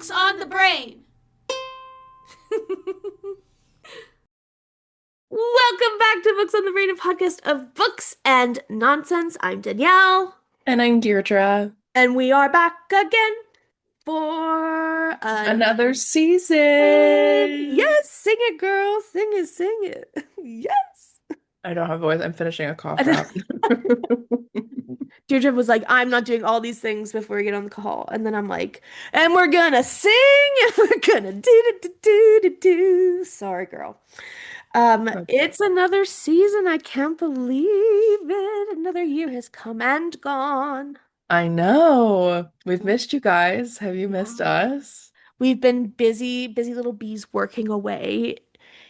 Books on the Brain. Welcome back to Books on the Brain, a podcast of books and nonsense. I'm Danielle, And I'm Deirdre. and we are back again for Another season. season. Yes, sing it, girl. Sing it, sing it. Yes. I don't have a voice. I'm finishing a cough And then drop. Deirdre was like, I'm not doing all these things before we get on the call. And then I'm like, and we're gonna sing and we're gonna do. Sorry, girl. Okay. It's another season. I can't believe it. Another year has come and gone. I know. We've missed you guys. Have you missed Yeah. us? We've been busy, busy little bees working away,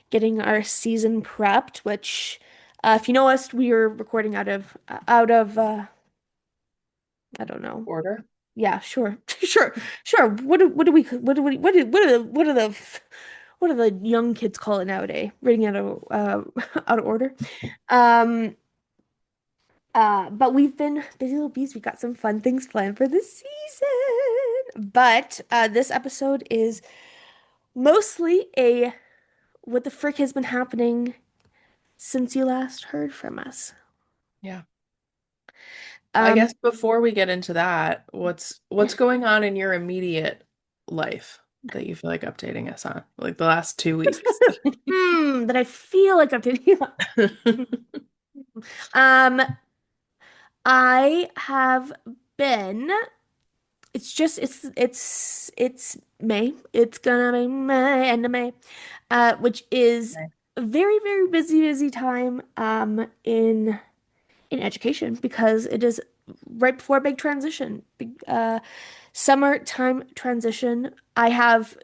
getting our season prepped, which, if you know us, we are recording out of I don't know. Order? Yeah, sure. Sure. What are the young kids call it nowadays? Reading out of out of order. Um but we've been busy little bees. We got some fun things planned for this season. But this episode is mostly a what the frick has been happening since you last heard from us. Yeah. I Um guess before we get into that, what's going on in your immediate life that you feel like updating us on? Like the last 2 weeks. that I feel like I'm doing. Um I have been it's May. It's gonna be May, end of May, which is Okay. a very, very busy, busy time in education because it is right before a big transition, big summertime transition. I have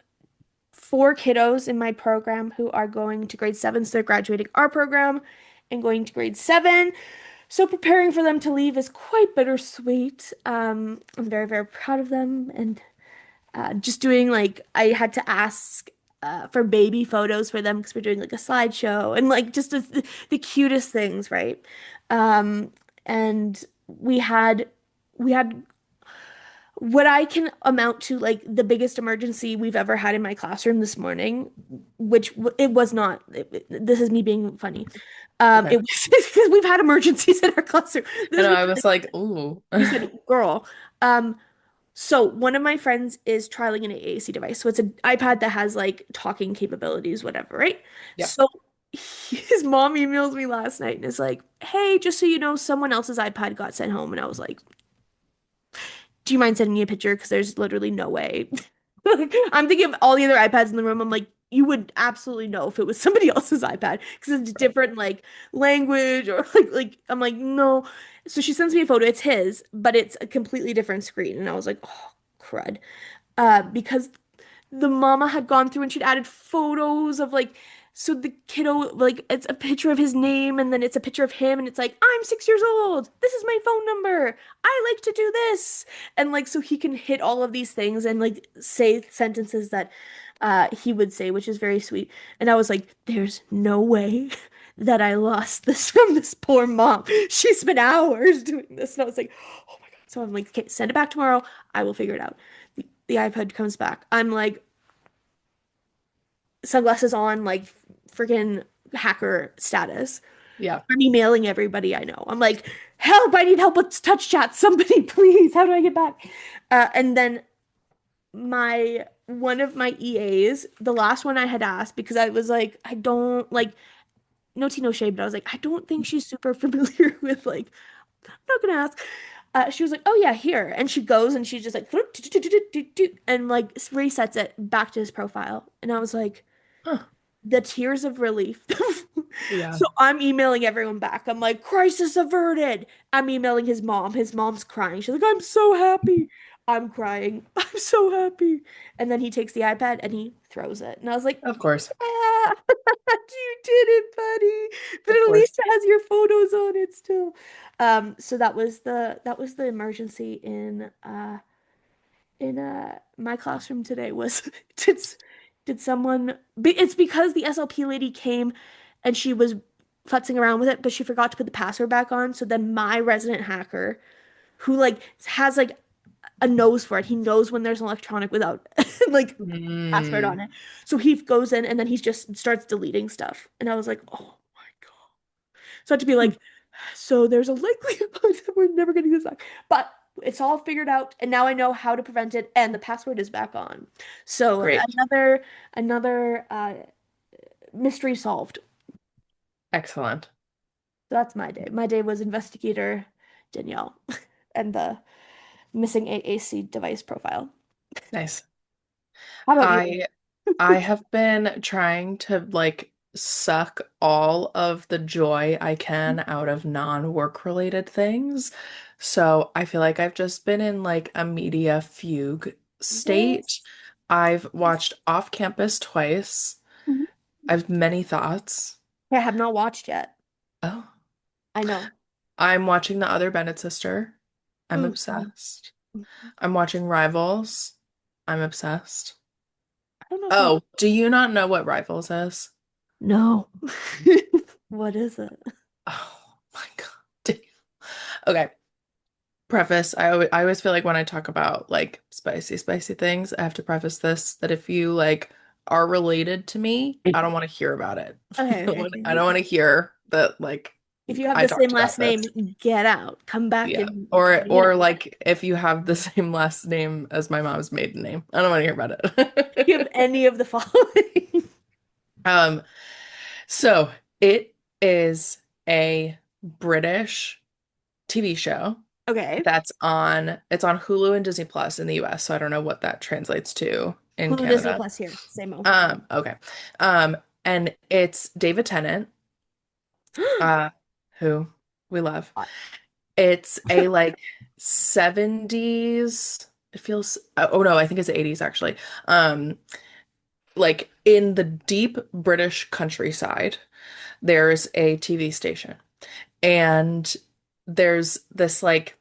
four kiddos in my program who are going to grade seven, so they're graduating our program and going to grade seven. So preparing for them to leave is quite bittersweet. I'm very, very proud of them and just doing like I had to ask for baby photos for them because we're doing like a slideshow and like just the cutest things, right? And we had what I can amount to like the biggest emergency we've ever had in my classroom this morning, which it was not. This is me being funny. Okay. It was because we've had emergencies in our classroom. I This know, was I was like, ooh. you said, girl. Um, so one of my friends is trialing an AAC device. So it's an iPad that has like talking capabilities, whatever, right? Yeah. So his mom emails me last night and is like, "Hey, just so you know, someone else's iPad got sent home." And I was like, "Do you mind sending me a picture? Because there's literally no way." I'm thinking of all the other iPads in the room. I'm like, you would absolutely know if it was somebody else's iPad because it's different like language or like I'm like, no. So she sends me a photo. It's his, but it's a completely different screen. And I was like, oh, crud. Because the mama had gone through and she'd added photos of like so the kiddo like it's a picture of his name and then it's a picture of him and it's like I'm 6 years old, this is my phone number, I like to do this, and like so he can hit all of these things and like say sentences that he would say, which is very sweet. And I was like, there's no way that I lost this from this poor mom. She spent hours doing this. And I was like, oh my God. So I'm like, okay, send it back tomorrow, I will figure it out. The iPad comes back. I'm like, sunglasses on, like freaking hacker status. Yeah. I'm emailing everybody I know. I'm like, help, I need help with touch chat. Somebody, please. How do I get back? And then my one of my EAs, the last one I had asked because I was like, I don't like no tea, no shade, but I was like, I don't think she's super familiar with like, I'm not gonna ask. She was like, oh yeah, here. And she goes and she's just like, and like resets it back to his profile. And I was like, Huh. the tears of relief. Yeah. So I'm emailing everyone back. I'm like, crisis averted. I'm emailing his mom. His mom's crying. She's like, I'm so happy. I'm crying. I'm so happy. And then he takes the iPad and he throws it. And I was like, Of course. yeah, you did it, buddy. But Of at course. least it has your photos on it still. So that was the emergency in my classroom today was did did someone it's because the SLP lady came and she was futzing around with it, but she forgot to put the password back on. So then my resident hacker, who like has like a nose for it. He knows when there's an electronic without like password Mm, on it. So he goes in and then he just starts deleting stuff. And I was like, oh my God. So I had to be like, so there's a likelihood that we're never getting this back. But it's all figured out, and now I know how to prevent it, and the password is back on. So great. another mystery solved. Excellent. So that's my day. My day was investigator Danielle and the missing AAC device profile. Nice. How about you? I I have been trying to like suck all of the joy I can out of non-work related things. So I feel like I've just been in like a media fugue state. Yes. I've watched Off Campus twice. Mhm. I have many thoughts. I have not watched yet. Oh, I know. I'm watching The Other Bennett Sister. I'm Ooh. Mhm. obsessed. I'm watching Rivals. I'm obsessed. I don't know if I Oh, do you not know what Rivals is? no. What is it? Oh my God. Okay. Preface. I always feel like when I talk about like spicy things, I have to preface this that if you like are related to me, I don't want to hear about it. Okay, okay, I don't okay. want to hear that like If you have I the talked same about last name, this. get out. Come back Yeah. and you Or know, like if you have the same last name as my mom's maiden name. I don't want to hear about give it. any of the following. Um, so it is a British TV show Okay. that's on it's on Hulu and Disney Plus in the US, so I don't know what that translates to in Hulu Disney Canada. Plus here. Same-o. Okay. And it's David Tennant, uh, who we love. It's a like 70s, it feels oh no, I think it's the 80s actually. Um, like in the deep British countryside, there's a TV station. And there's this like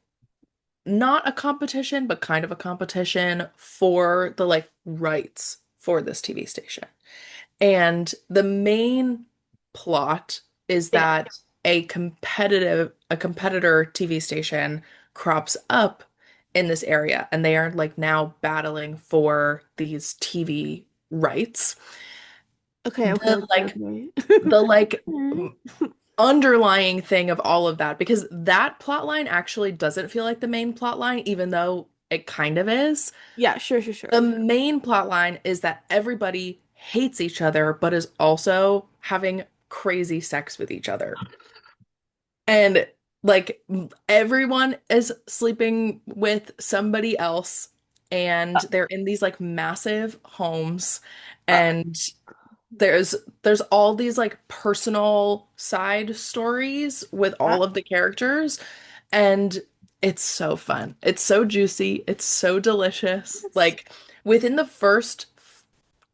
not a competition, but kind of a competition for the like rights for this TV station. And the main plot is Yeah. that a competitor TV station crops up in this area and they are like now battling for these TV rights. Okay, okay, The okay, like okay. the like Mm. underlying thing of all of that because that plot line actually doesn't feel like the main plot line, even though it kind of is. Yeah, sure, sure, The sure. main plot line is that everybody hates each other, but is also having crazy sex with each other. And like everyone is sleeping with somebody else, and Uh, they're in these like massive homes, uh, and there's all these like personal side stories with uh, all of the characters and it's so fun. It's so juicy. It's so delicious. yes. Like within the first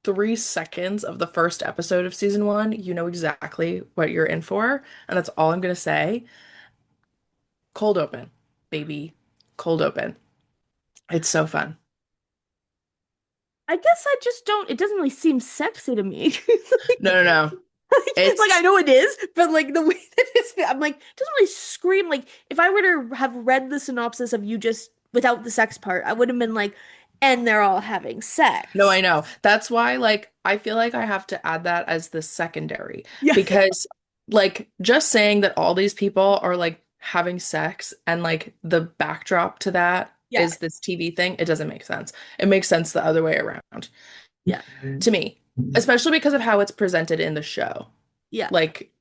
3 seconds of the first episode of season one, you know exactly what you're in for. And that's all I'm gonna say. Cold open, baby. Cold open. It's so fun. I guess I just don't, it doesn't really seem sexy to me. No, no, no. Like I It's know it is, but like the way that I'm like, it doesn't really scream like if I were to have read the synopsis of you just without the sex part, I would have been like, and they're all having No, sex. I know. That's why, like, I feel like I have to add that as the secondary Yeah. because, like, just saying that all these people are like having sex and like the backdrop to that Yeah. is this TV thing, it doesn't make sense. It makes sense the other way around Yeah. to me, especially because of how it's presented in the show. Yeah. Like,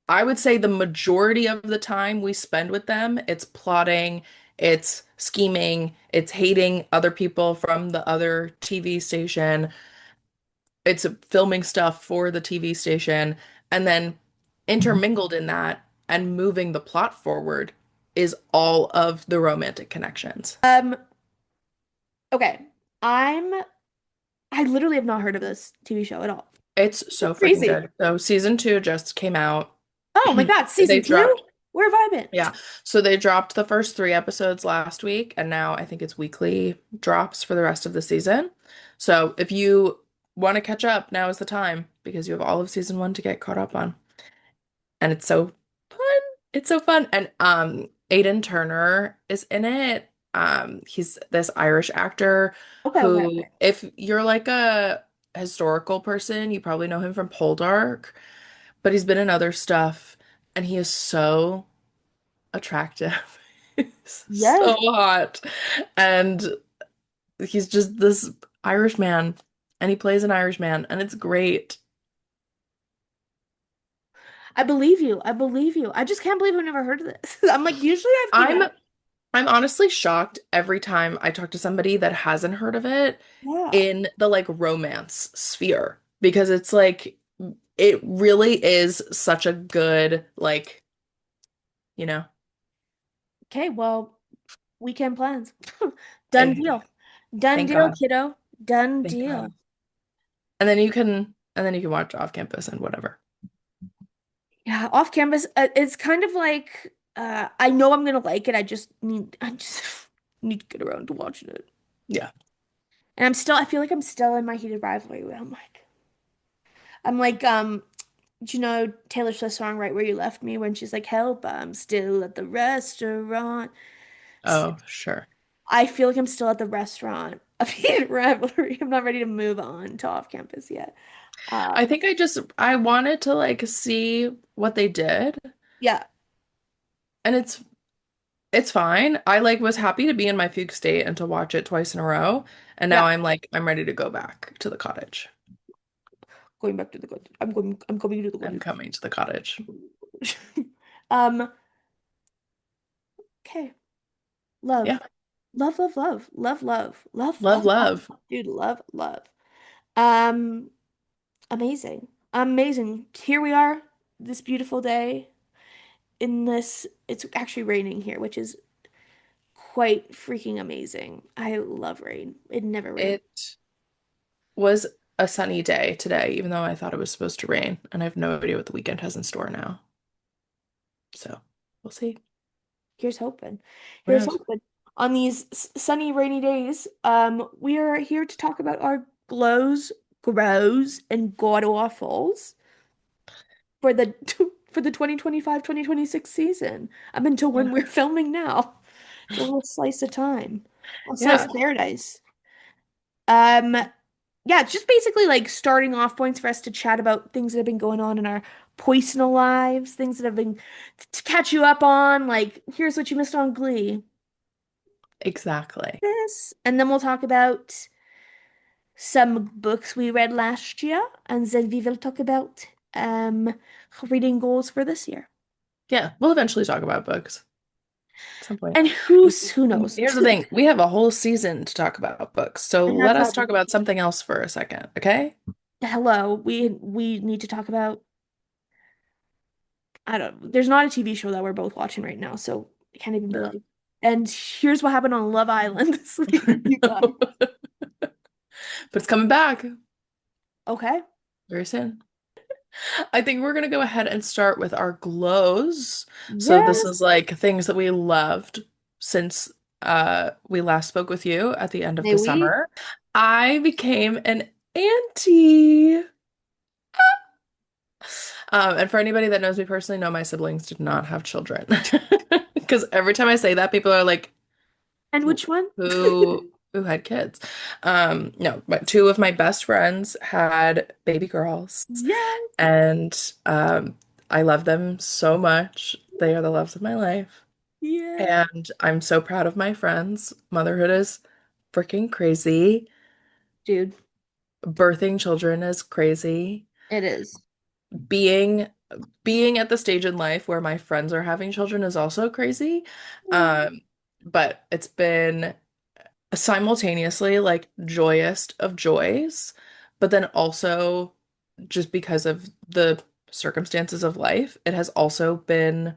I would say the majority of the time we spend with them, it's plotting, it's scheming, it's hating other people from the other TV station, it's filming stuff for the TV station, and then intermingled in that and moving the plot forward is all of the romantic connections. Um, okay. I'm I literally have not heard of this TV show at all. It's so freaking Crazy. good. So season two just came out. Oh my God, They season two? dropped Where have I been? Yeah. So they dropped the first 3 episodes last week, and now I think it's weekly drops for the rest of the season. So if you want to catch up, now is the time because you have all of season one to get caught up on. And it's so fun. It's so fun. And Aiden Turner is in it. He's this Irish actor Okay, okay, who, okay. if you're like a historical person, you probably know him from Poldark, but he's been in other stuff and he is so attractive. He's so Yes. hot. And he's just this Irish man and he plays an Irish man and it's great. I believe you. I believe you. I just can't believe I've never heard of this. I'm like, usually I've, I'm I'm honestly shocked every time I talk to somebody that hasn't heard of it yeah. in the like romance sphere because it's like it really is such a good like, you know, Okay, well, weekend plans. Done I deal. Done thank deal, God. kiddo. Done Thank deal. God. And then you can watch off campus and whatever. Yeah, off campus, it's kind of like I know I'm gonna like it. I just need to get around to watching it. Yeah. And I feel like I'm still in my heated rivalry where I'm like, do you know Taylor Swift's song Right Where You Left Me when she's like, help, I'm still at the restaurant. S- Oh, sure. I feel like I'm still at the restaurant of heated rivalry. I'm not ready to move on to off campus yet. I Um, think I wanted to like see what they did yeah, and it's fine. I like was happy to be in my fugue state and to watch it twice in a row. And now yeah. I'm ready to go back to the cottage. Going back to the cottage. I'm coming to the I'm cottage. coming to the cottage. Um, okay. Yeah. Love. Love, love, love. Love, love. Love, Love, love, love. love. Dude, love, love. Um, amazing. Amazing. Here we are, this beautiful day in this, it's actually raining here, which is quite freaking amazing. I love rain. It never rains. It was a sunny day today, even though I thought it was supposed to rain, and I have no idea what the weekend has in store now. So we'll see. Here's hoping. Who Here's knows? hoping. On these sunny, rainy days, we are here to talk about our glows, grows, and god awfuls for the for the 2025-2026 season. Up until when Yeah. we're filming now. A little slice of time. A slice Yeah, of paradise. Um, yeah, it's just basically like starting off points for us to chat about things that have been going on in our personal lives, things that have been to catch you up on, like here's what you missed on Glee. exactly. This, and then we'll talk about some books we read last year, and then we will talk about reading goals for this year. Yeah, we'll eventually talk about books at some point. And who knows? Here's the thing, we have a whole season to talk about books, so And let that's us not talk about something else for a second, okay? hello. We need to talk about I don't there's not a TV show that we're both watching right now, so I can't even be No. like, and here's what happened on Love Island this week, you guys. But it's coming back Okay. very soon. I think we're gonna go ahead and start with our glows. So this Yes, is like things that we loved since we last spoke with you at the end of may the we? summer. I became an auntie. And for anybody that knows me personally, know my siblings did not have children. Because every time I say that, people are like, And which one? who had kids? No, but two of my best friends had baby girls, Yeah, and I love them so much. They are the loves of my life. yeah. And I'm so proud of my friends. Motherhood is freaking crazy. Dude, Birthing children is crazy. it is. Being at the stage in life where my friends are having children is also crazy. Mm. Um, but it's been simultaneously like joyous of joys, but then also just because of the circumstances of life, it has also been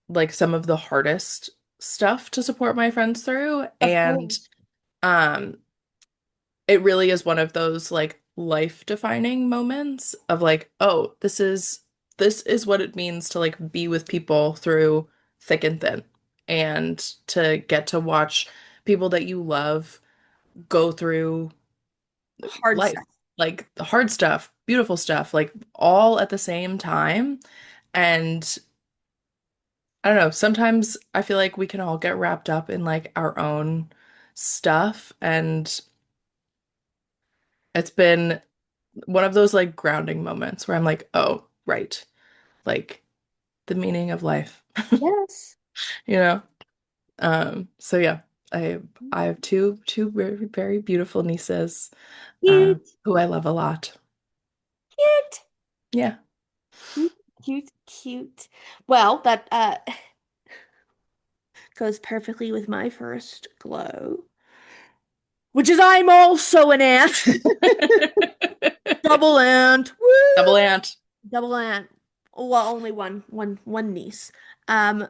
like some of the hardest stuff to support my friends through. Of And course. um it really is one of those like life-defining moments of like, oh, this is what it means to like be with people through thick and thin and to get to watch people that you love go through Hard life, stuff. like the hard stuff, beautiful stuff, like all at the same time. And I don't know. Sometimes I feel like we can all get wrapped up in like our own stuff, and it's been one of those like grounding moments where I'm like, oh, right. Like the meaning of life, Yes. you know? So yeah, I have two very, very beautiful nieces, Cute, who I love a lot. cute, Yeah. cute, cute, cute. Well, that goes perfectly with my first glow, which is I'm also an ant. Double ant. Double Woo! aunt. Double ant. Well, only one niece. Um,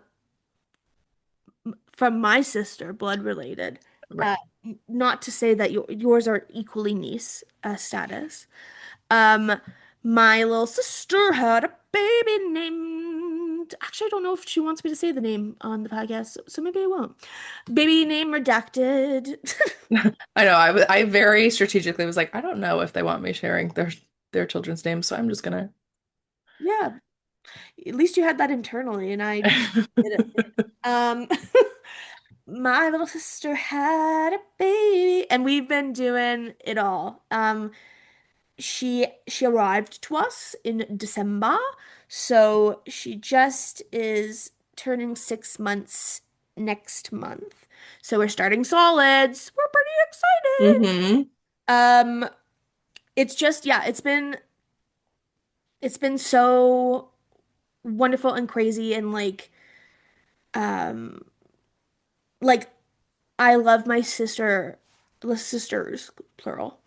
from my sister, blood related. Right. Uh, not to say that yours are equally niece status. Um, my little sister had a baby named. Actually, I don't know if she wants me to say the name on the podcast, so maybe I won't. Baby name redacted. I know. I very strategically was like, I don't know if they want me sharing their children's names, so I'm just gonna. Yeah, at least you had that internally, and I didn't. Um, my little sister had a baby, and we've been doing it all. She arrived to us in December, so she just is turning 6 months next month. So we're starting solids. We're pretty excited. Hmm. Um, it's just yeah, it's been so wonderful and crazy and um like I love my sister, the sisters, plural.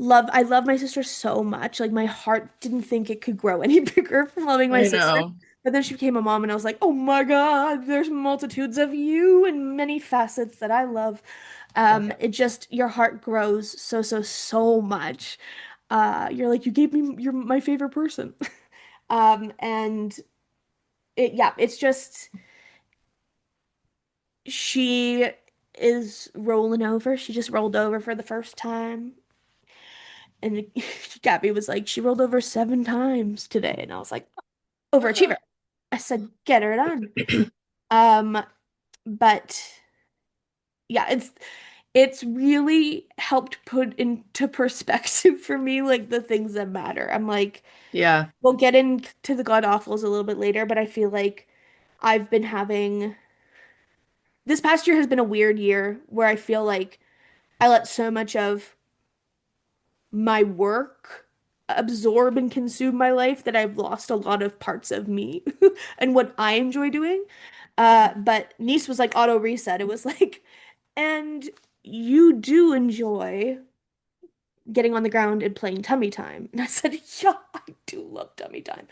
I love my sister so much. Like my heart didn't think it could grow any bigger from loving my I sister. know. But then she became a mom and I was like, "Oh my God, there's multitudes of you and many facets that I love." Yeah. It just your heart grows so much. You're like, "You gave me you're my favorite person." And it's just she is rolling over. She just rolled over for the first time. And Gabby was like, she rolled over 7 times today. And I was like, overachiever. I said, get her done. Um, but yeah, it's really helped put into perspective for me like the things that matter. I'm like, Yeah. we'll get into the god awfuls a little bit later, but I feel like I've been having this past year has been a weird year where I feel like I let so much of my work absorb and consume my life that I've lost a lot of parts of me and what I enjoy doing. But Nice was like auto reset. It was like, and you do enjoy getting on the ground and playing tummy time. And I said, yeah, I do love tummy time.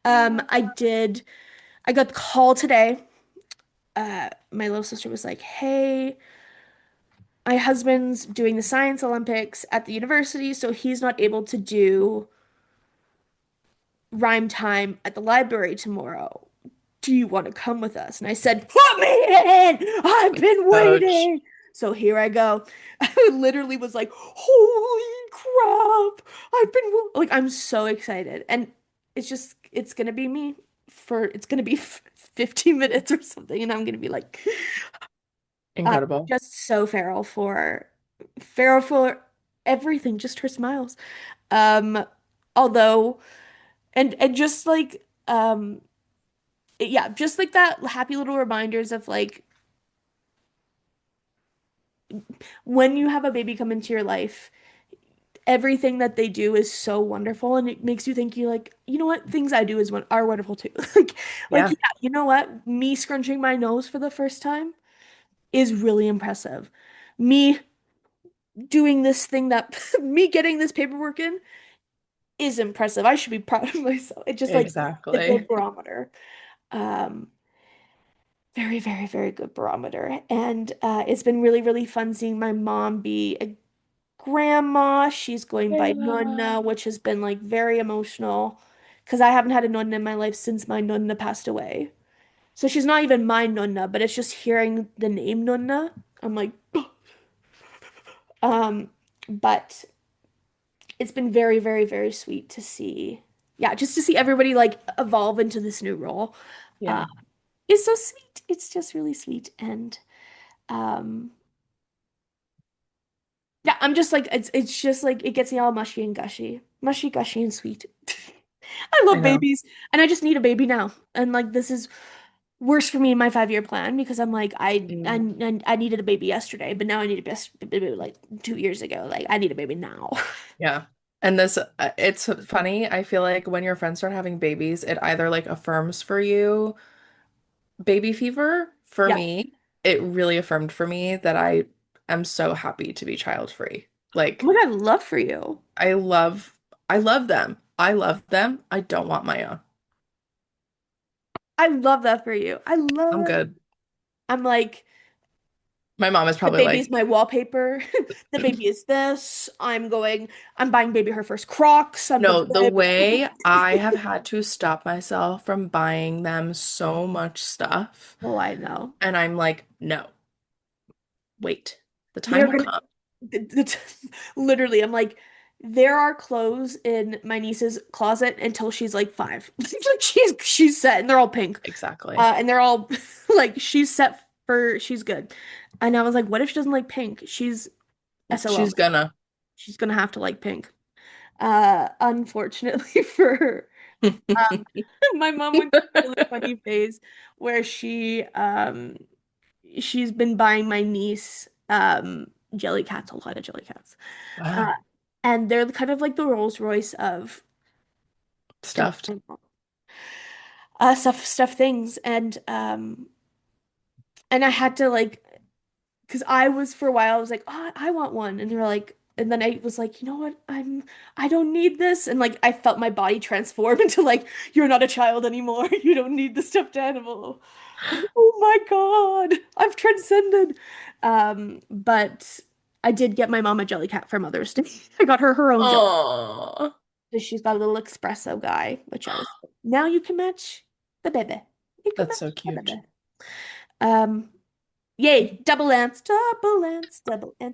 I got the call today. My little sister was like, hey, my husband's doing the science Olympics at the university, so he's not able to do rhyme time at the library tomorrow. Do you want to come with us? And I said, put me in! I've been Coach. waiting. So here I go. I literally was like, holy crap. Like, I'm so excited. And it's gonna be me it's gonna be 15 minutes or something. And I'm gonna be like, Incredible. just so feral for everything, just her smiles. Um, although, and just like, yeah, just like that happy little reminders of like when you have a baby come into your life, everything that they do is so wonderful and it makes you think you like, you know what, things I do are wonderful too. Like Yeah. yeah, you know what? Me scrunching my nose for the first time is really impressive. Me doing this thing that me getting this paperwork in is impressive. I should be proud of myself. It just like a good Exactly. barometer. Um, very, very, very good barometer. And it's been really, really fun seeing my mom be a grandma. She's going by Yeah. Nonna, which has been like very emotional because I haven't had a Nonna in my life since my Nonna passed away. So she's not even my Nonna, but it's just hearing the name Nonna. I'm like, um, but it's been very, very, very sweet to see. Yeah, just to see everybody like evolve into this new role. Uh, Yeah. is so sweet. It's just really sweet. And um yeah, I'm just like it's just like it gets me all mushy and gushy. Mushy, gushy, and sweet. I I love know. babies. And I just need a baby now. And like this is worse for me in my 5-year plan because I'm like I needed a baby yesterday, but now I need a best baby like 2 years ago. Like I need a baby now. Yeah. And this, it's funny. I feel like when your friends start having babies, it either like affirms for you baby fever. For Yeah. me, it really affirmed for me that I am so happy to be child free. Oh Like, my God, love for you. I love, I love them. I love them. I don't want my own. I love that for you. I'm good. I'm like, My mom is the probably baby is like, my wallpaper. The baby is this. I'm buying baby her first Crocs. I'm no, the the baby. way I have had to stop myself from buying them so much stuff. Oh, I know. And I'm like, no, wait, the time They're will gonna come. literally, I'm like, there are clothes in my niece's closet until she's like 5. Like she's set and they're all pink. Exactly. And they're all like she's set for she's good. And I was like, what if she doesn't like pink? She's SOL. She's gonna. She's gonna have to like pink. Unfortunately for her. My mom went through a really funny phase where she's been buying my niece jelly cats, a lot of jelly cats. Uh, Wow. and they're kind of like the Rolls Royce of stuffed Stuffed. animal. Stuff things. And I had to like because I was for a while I was like, oh, I want one. And they were like, and then I was like, you know what? I don't need this. And like I felt my body transform into like, you're not a child anymore. You don't need the stuffed animal. Like, oh my God, I've transcended. But I did get my mom a jelly cat for Mother's Day. I got her own jelly. Oh, So she's got a little espresso guy, which I was now you can match the baby. You can that's so match the cute. baby. Um, Yay, double ants,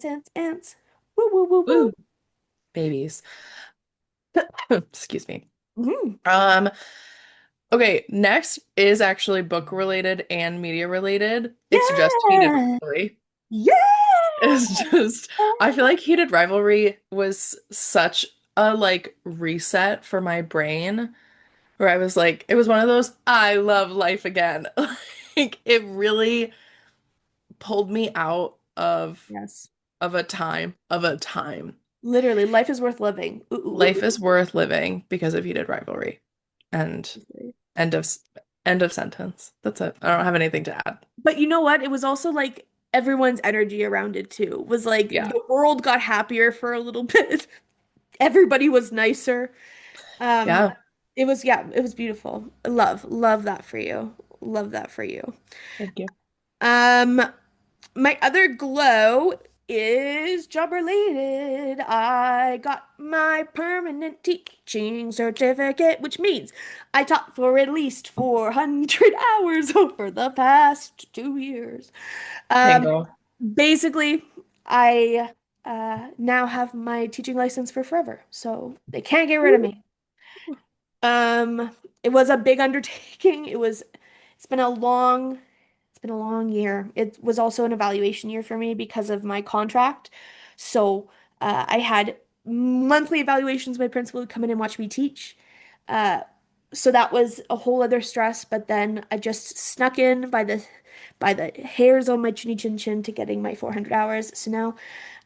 ants, ants. Woo, woo, woo, woo. Woo, babies. Excuse me. Mhm. Um, okay, next is actually book related and media related. It's just Heated Yeah, Rivalry. yeah. It's just, I feel like Heated Rivalry was such a like reset for my brain where I was like, it was one of those, I love life again. Like it really pulled me out Yes, of a time. literally, life is worth living. Ooh, ooh, Life is worth living because of Heated Rivalry. And ooh. end of end of sentence. That's it. I don't have anything to add. But you know what? It was also like everyone's energy around it too. Was like Yeah. the world got happier for a little bit. Everybody was nicer. Um, Yeah. it was yeah, it was beautiful. Love that for you. Love that for you. Thank you. Um, My other glow is job related. I got my permanent teaching certificate, which means I taught for at least 400 hours over the past 2 years. Um, Tango. Basically, I now have my teaching license for forever, so they can't get rid of me. It was a big undertaking. It's been a long year. It was also an evaluation year for me because of my contract. So I had monthly evaluations. My principal would come in and watch me teach. Uh, so that was a whole other stress. But then I just snuck in by the hairs on my chinny chin chin to getting my 400 hours. So now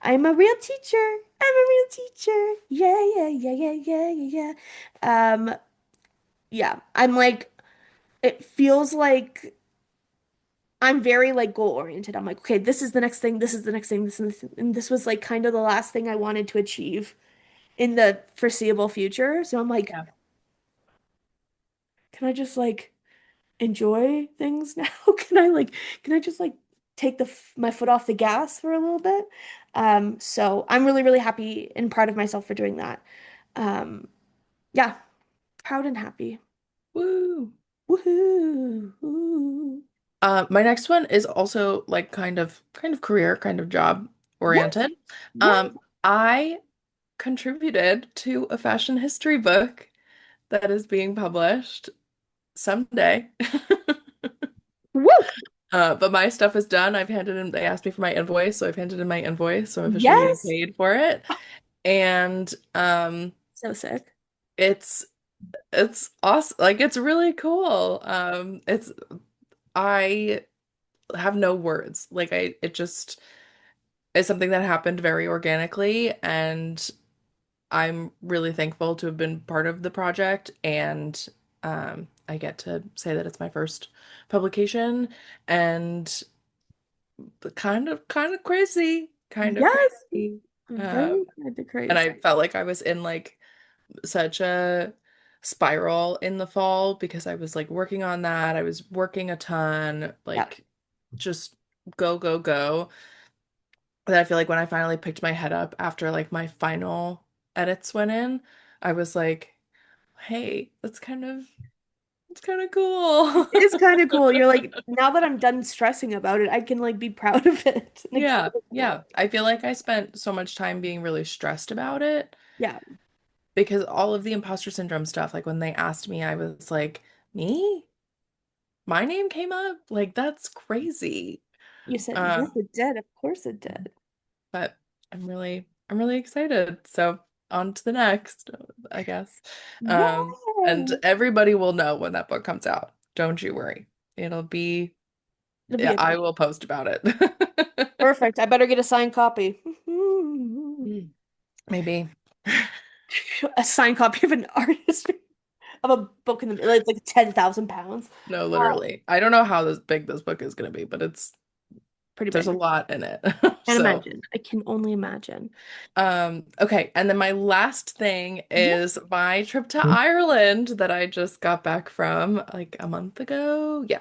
I'm a real teacher. I'm a real teacher. Yeah, yeah, yeah, yeah, yeah, yeah, yeah. Yeah. I'm like, it feels like I'm very like goal oriented. I'm like, okay, this is the next thing, this is the next thing, and this was like kind of the last thing I wanted to achieve in the foreseeable future. So I'm like, Yeah. can I just like enjoy things now? Can I just like take my foot off the gas for a little bit? So I'm really, really happy and proud of myself for doing that. Um, yeah, proud and happy. Woo. Woohoo! Ooh. My next one is also like kind of career, kind of job Yeah, oriented. yeah. I contributed to a fashion history book that is being published someday. But my stuff is done. I've handed in, they asked me for my invoice, so I've handed in my invoice, so I'm officially getting Yes. paid for it. And So sick. it's it's awesome. Like it's really cool. I have no words. Like it just is something that happened very organically, and I'm really thankful to have been part of the project. And I get to say that it's my first publication, and kind of crazy, kind of Yes. crazy. Very Um, kind of and crazy. I felt like I was in like such a spiral in the fall because I was like working on that. I was working a ton, Yeah. like just go, go, go. That I feel like when I finally picked my head up after like my final edits went in, I was like, hey, it's kind of cool. It is kind of cool. You're like, now that I'm done stressing about it, I can like be proud of it and Yeah, excited for yeah. it. I feel like I spent so much time being really stressed about it Yeah. because all of the imposter syndrome stuff, like when they asked me, I was like, me? My name came up? Like that's crazy. You said, yes, Um, it did. Of course it did. but I'm really excited. So on to the next, I guess. And Yay! everybody will know when that book comes out. Don't you worry. It'll be, It'll be yeah, I everywhere. will post about it. Perfect. I better get a signed copy. Mm, maybe. A signed copy of an artist of a book in the it's like 10,000 pounds. No, Oh, literally. I don't know how this big this book is going to be, but pretty there's a big. lot in it. Can't So, imagine. I can only imagine. okay. And then my last thing Yeah. is my trip to Ireland that I just got back from like a month ago. Yeah.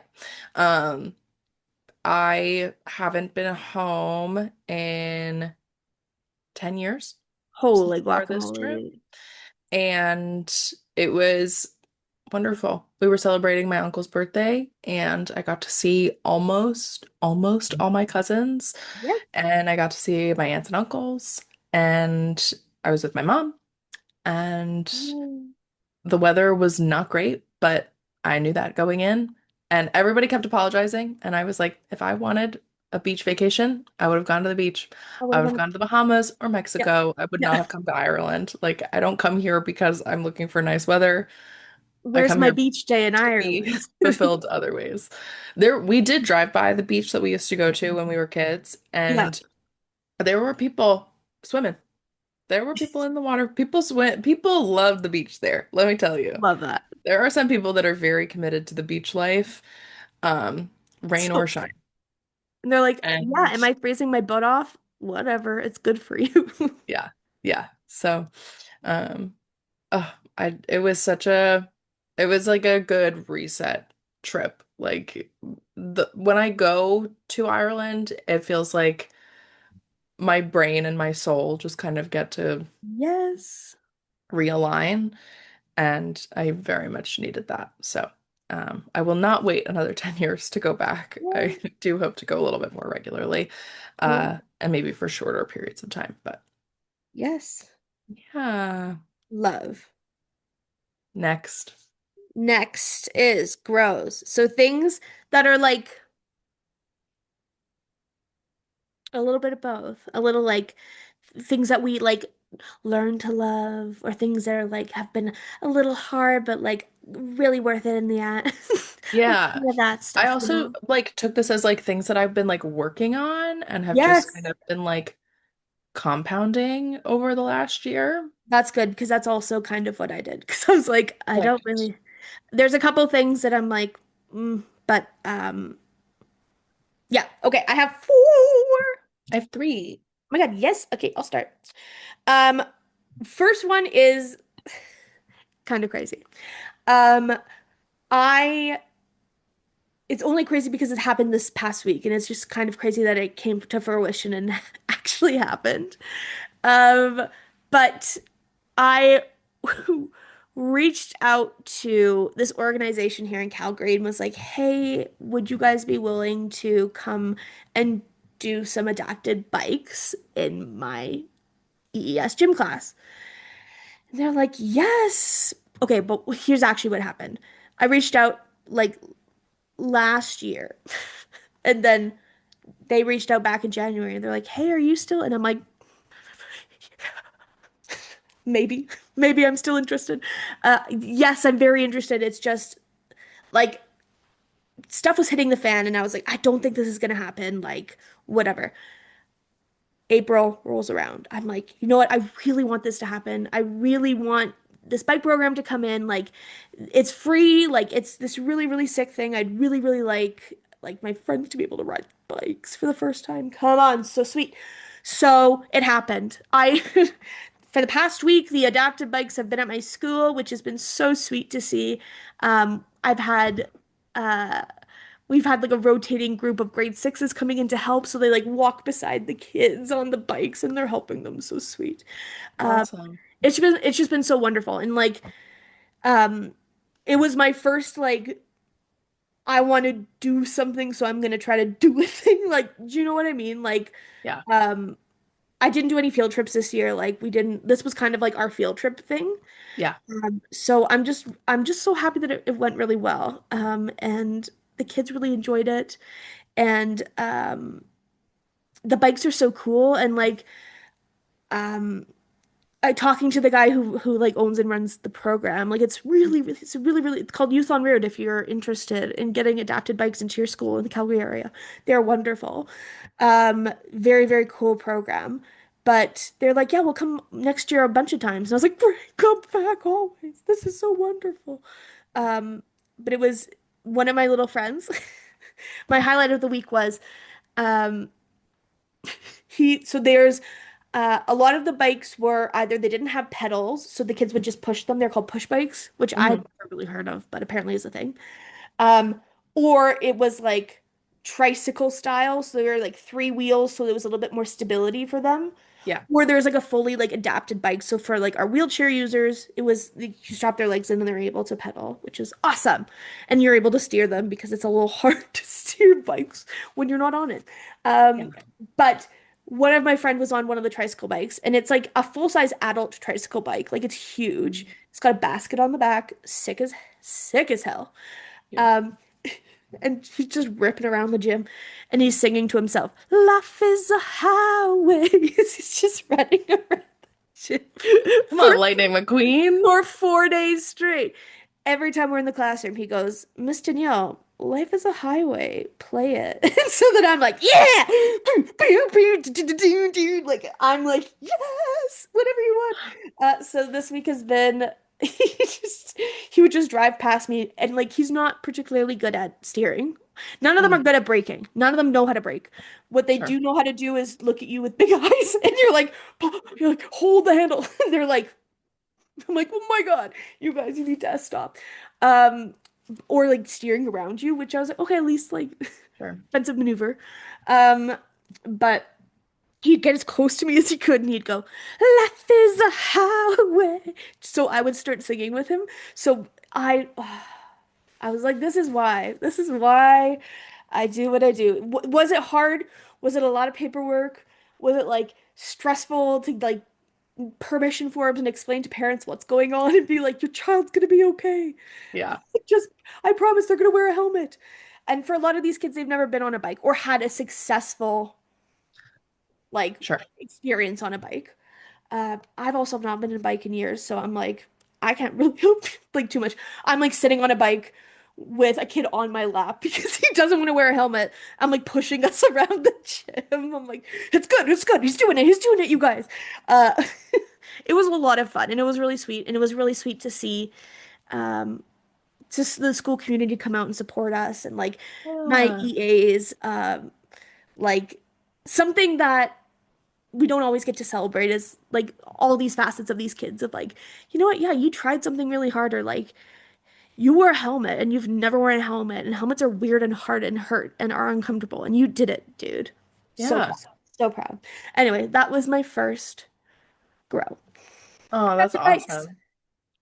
Um, I haven't been home in 10 years since Holy before this trip, guacamole. and it was wonderful. We were celebrating my uncle's birthday, and I got to see almost all my cousins, Yeah. and I got to see my aunts and uncles, and I was with my mom, and Mm. the weather was not great, but I knew that going in. And everybody kept apologizing. And I was like, if I wanted a beach vacation, I would have gone to the beach. I would I have would have won. gone to the Bahamas or Yeah. Mexico. I would not Yeah. have come to Ireland. Like, I don't come here because I'm looking for nice weather. I Where's come my here beach day in to be Ireland? fulfilled other ways. We did drive by the beach that we used to go to when we were kids, Yeah. and there were people swimming. There were people in the water. People swim. People love the beach there. Let me tell you. Love that. There are some people that are very committed to the beach life, um, rain or So, shine. and they're like, yeah, And am I freezing my butt off? Whatever. It's good for you. yeah, yeah. So, um, it was such a, it was like a good reset trip. Like when I go to Ireland, it feels like my brain and my soul just kind of get to Yes. realign, and I very much needed that. So, I will not wait another 10 years to go back. I Yes. do hope to go a little bit more regularly, and maybe for shorter periods of time. But Yes. yeah, Love. next. Next is grows. So things that are like a little bit of both. A little like things that we like learn to love, or things that are like have been a little hard, but like really worth it in the end. A little Yeah. bit of that I stuff, you also know? like took this as like things that I've been like working on and have just kind Yes. of been like compounding over the last year. That's good because that's also kind of what I did. Because I was like, I don't Perfect. really. There's a couple things that I'm like, but yeah. Okay, I have four. Oh I have three. my God, yes. Okay, I'll start. Um, First one is kind of crazy. Um, I it's only crazy because it happened this past week, and it's just kind of crazy that it came to fruition and actually happened. Um, but I reached out to this organization here in Calgary and was like, "Hey, would you guys be willing to come and do some adapted bikes in my EES gym class?" And they're like, "Yes." Okay, but here's actually what happened. I reached out like last year. And then they reached out back in January and they're like, "Hey, are you still?" And I'm like, "Maybe, maybe I'm still interested." Yes, I'm very interested. It's just like stuff was hitting the fan, and I was like, "I don't think this is gonna happen." Like, whatever. April rolls around. I'm like, you know what? I really want this to happen. I really want this bike program to come in. Like, it's free. Like, it's this really, really sick thing. I'd really, really like my friends to be able to ride bikes for the first time. Come on, so sweet. So it happened. I for the past week, the adapted bikes have been at my school, which has been so sweet to see. I've had uh we've had like a rotating group of grade sixes coming in to help, so they like walk beside the kids on the bikes and they're helping them. So sweet. Um, Awesome. it's just been so wonderful, and like um, it was my first like I want to do something, so I'm gonna try to do a thing. Like, do you know what I mean? Like, Yeah. um, I didn't do any field trips this year. Like, we didn't. This was kind of like our field trip thing. Yeah. So I'm just so happy that it went really well. And the kids really enjoyed it. And the bikes are so cool. And like um I talking to the guy who like owns and runs the program, like it's called Youth on Road if you're interested in getting adapted bikes into your school in the Calgary area. They're wonderful. Very, very cool program. But they're like, yeah, we'll come next year a bunch of times. And I was like, "Bring, come back always. This is so wonderful." Um, but it was one of my little friends. My highlight of the week was um so there's a lot of the bikes were either they didn't have pedals, so the kids would just push them. They're called push bikes, which I had Hmm. never really heard of, but apparently is a thing. Um, or it was like tricycle style, so they were like three wheels, so there was a little bit more stability for them. Yeah. Or there's like a fully like adapted bike. So for like our wheelchair users, it was you strap their legs in and they're able to pedal, which is awesome. And you're able to steer them because it's a little hard to steer bikes when you're not on it. Yeah. But one of my friend was on one of the tricycle bikes, and it's like a full-size adult tricycle bike. Like it's huge. It's got a basket on the back, sick as hell. Yeah. Um, and he's just ripping around the gym and he's singing to himself, "Life is a highway." He's just running around the gym Come for, on, Lightning McQueen. for 4 days straight. Every time we're in the classroom, he goes, "Miss Danielle, life is a highway. Play it." And so then I'm like, "Yeah!" Like, I'm like, "Yes! Whatever you want." So this week has been he would just drive past me and like he's not particularly good at steering. None of them are Mhm. good at braking. None of them know how to brake. What they Sure. do know how to do is look at you with big eyes and you're like, hold the handle. And they're like, I'm like, oh my God, you guys, you need to stop. Um, or like steering around you, which I was like, okay, at least like Sure. defensive maneuver. Um, but he'd get as close to me as he could and he'd go, "Life is a highway." So I would start singing with him. So I was like, this is why I do what I do. Was it hard? Was it a lot of paperwork? Was it like stressful to like permission forms and explain to parents what's going on and be like, your child's gonna be okay. Yeah. Just, I promise they're gonna wear a helmet. And for a lot of these kids, they've never been on a bike or had a successful like Sure. experience on a bike. I've also not been on a bike in years, so I'm like, I can't really help like too much. I'm like sitting on a bike with a kid on my lap because he doesn't want to wear a helmet. I'm like pushing us around the gym. I'm like, it's good. He's doing it, you guys. Uh, it was a lot of fun and it was really sweet. And it was really sweet to see um, just the school community come out and support us and like my Yeah. EAs, like something that we don't always get to celebrate is like all these facets of these kids of like, you know what? Yeah, you tried something really hard or like you wore a helmet and you've never worn a helmet and helmets are weird and hard and hurt and are uncomfortable and you did it, dude. So Yeah. proud. So proud. Anyway, that was my first grow. Oh, That's that's the bikes. awesome.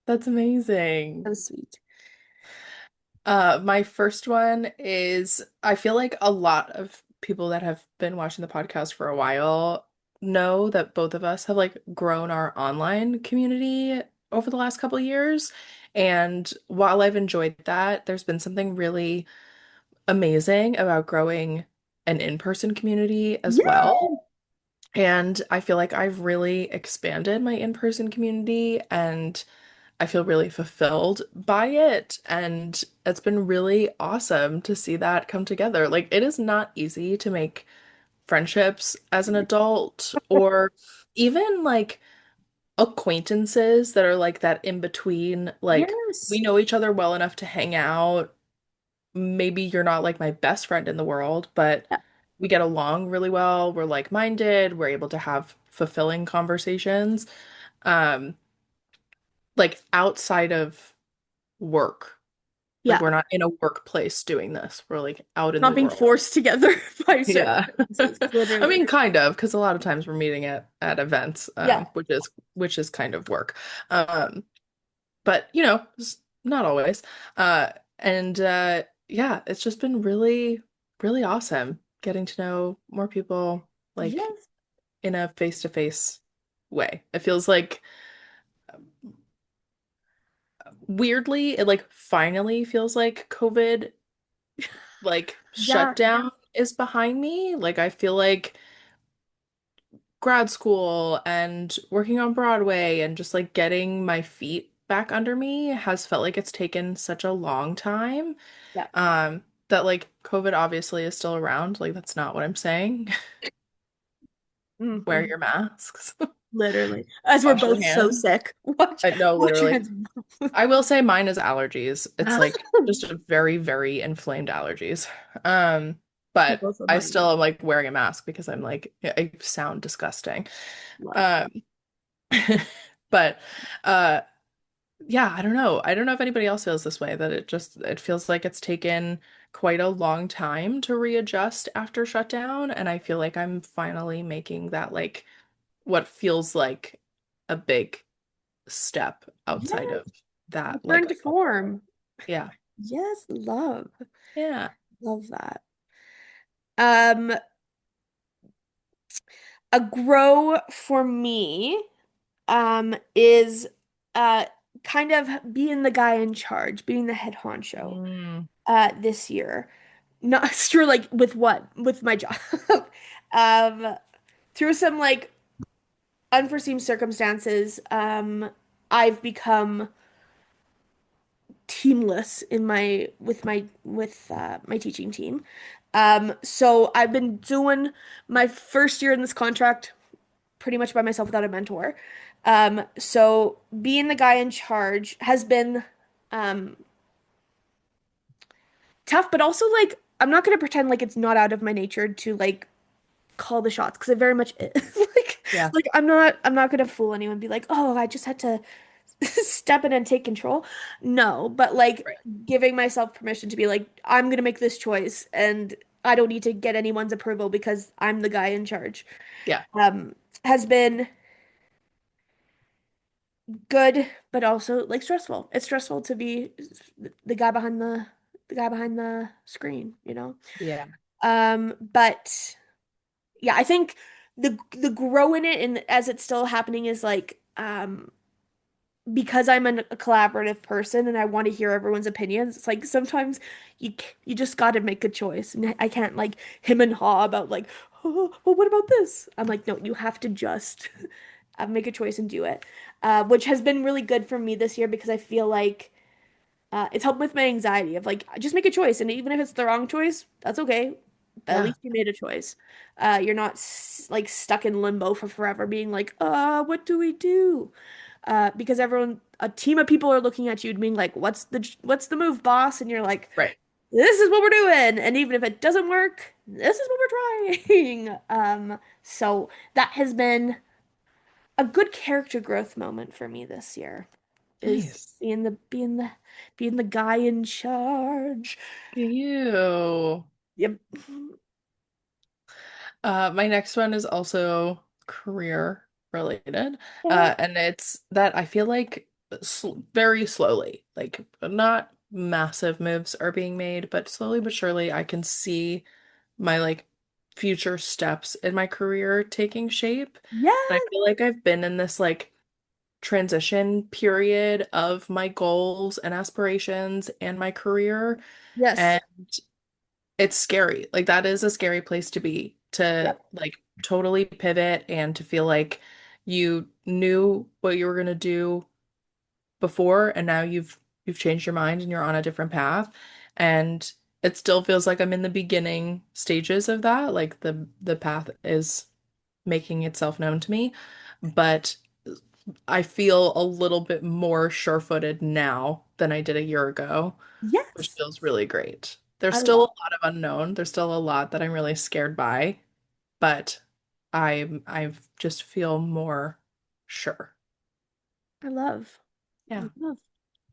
That's amazing. That was sweet. My first one is I feel like a lot of people that have been watching the podcast for a while know that both of us have like grown our online community over the last couple of years. And while I've enjoyed that, there's been something really amazing about growing an in-person community as Yeah. well. And I feel like I've really expanded my in-person community and I feel really fulfilled by it. And it's been really awesome to see that come together. Like, it is not easy to make friendships as an adult or even like acquaintances that are like that in between. Like, we Yes. know each other well enough to hang out. Maybe you're not like my best friend in the world, but Yeah. we get along really well. We're like-minded. We're able to have fulfilling conversations. Um, like outside of work. Like Yeah. we're not in a workplace doing this. We're like out in the Not being world. forced together by Yeah. circumstances, I literally. mean, kind of, because a lot of times we're meeting at events, Yeah. which is kind of work. Um, but not always. Uh, and yeah, it's just been really, really awesome getting to know more people like Yes. in a face-to-face way. It feels like weirdly, it like finally feels like COVID like Yeah. shutdown is behind me. Like I feel like grad school and working on Broadway and just like getting my feet back under me has felt like it's taken such a long time. Yeah. That like COVID obviously is still around. Like that's not what I'm saying. Wear Hmm. your masks. Literally. As we're Wash your both so hands. sick. No, Watch your literally. hands. I will say mine is allergies. It's like just a very, very inflamed allergies. Um, but Both of I mine. still am like wearing a mask because I'm like I sound disgusting. Love. Um, but uh yeah, I don't know. I don't know if anybody else feels this way, that it feels like it's taken quite a long time to readjust after shutdown, and I feel like I'm finally making that like what feels like a big step outside Yes. of that like Return to form. yeah. Yes, love. Yeah. Love that. Um, a grow for me, is uh kind of being the guy in charge, being the head honcho, Mm. this year. Not sure like with what, with my job. Um, through some like unforeseen circumstances, I've become teamless in my my teaching team. So I've been doing my first year in this contract pretty much by myself without a mentor. So being the guy in charge has been um tough, but also like I'm not gonna pretend like it's not out of my nature to like call the shots because it very much is. Yeah. Like I'm not gonna fool anyone and be like, oh, I just had to step in and take control. No, but like Right. giving myself permission to be like, I'm gonna make this choice and I don't need to get anyone's approval because I'm the guy in charge. Yeah. Um, has been good, but also like stressful. It's stressful to be the guy behind the guy behind the screen, you know? Yeah. But yeah, I think the grow in it and as it's still happening is like because I'm a collaborative person and I want to hear everyone's opinions, it's like sometimes you just got to make a choice. And I can't like him and haw about like, oh, well, what about this? I'm like, no, you have to just make a choice and do it, which has been really good for me this year because I feel like it's helped with my anxiety of like just make a choice, and even if it's the wrong choice, that's okay. At Yeah. least you made a choice. You're not like stuck in limbo for forever, being like, what do we do? Because a team of people are looking at you, being like, what's the move, boss? And you're like, Right. this is what we're doing. And even if it doesn't work, this is what we're trying. So that has been a good character growth moment for me this year, is Nice. being the guy in charge. You. Yep. My next one is also career related. Yeah. And it's that I feel like very slowly, like not massive moves are being made, but slowly but surely I can see my like future steps in my career taking shape. And I Yes. feel like I've been in this like transition period of my goals and aspirations and my career. Yes. And it's scary. Like that is a scary place to be, to Yep. like totally pivot and to feel like you knew what you were going to do before and now you've changed your mind and you're on a different path. And it still feels like I'm in the beginning stages of that. Like the path is making itself known to me, but I feel a little bit more sure-footed now than I did a year ago, which Yes. feels really great. There's I still love. a lot of unknown. There's still a lot that I'm really scared by, but I just feel more sure. I love. I Yeah. love.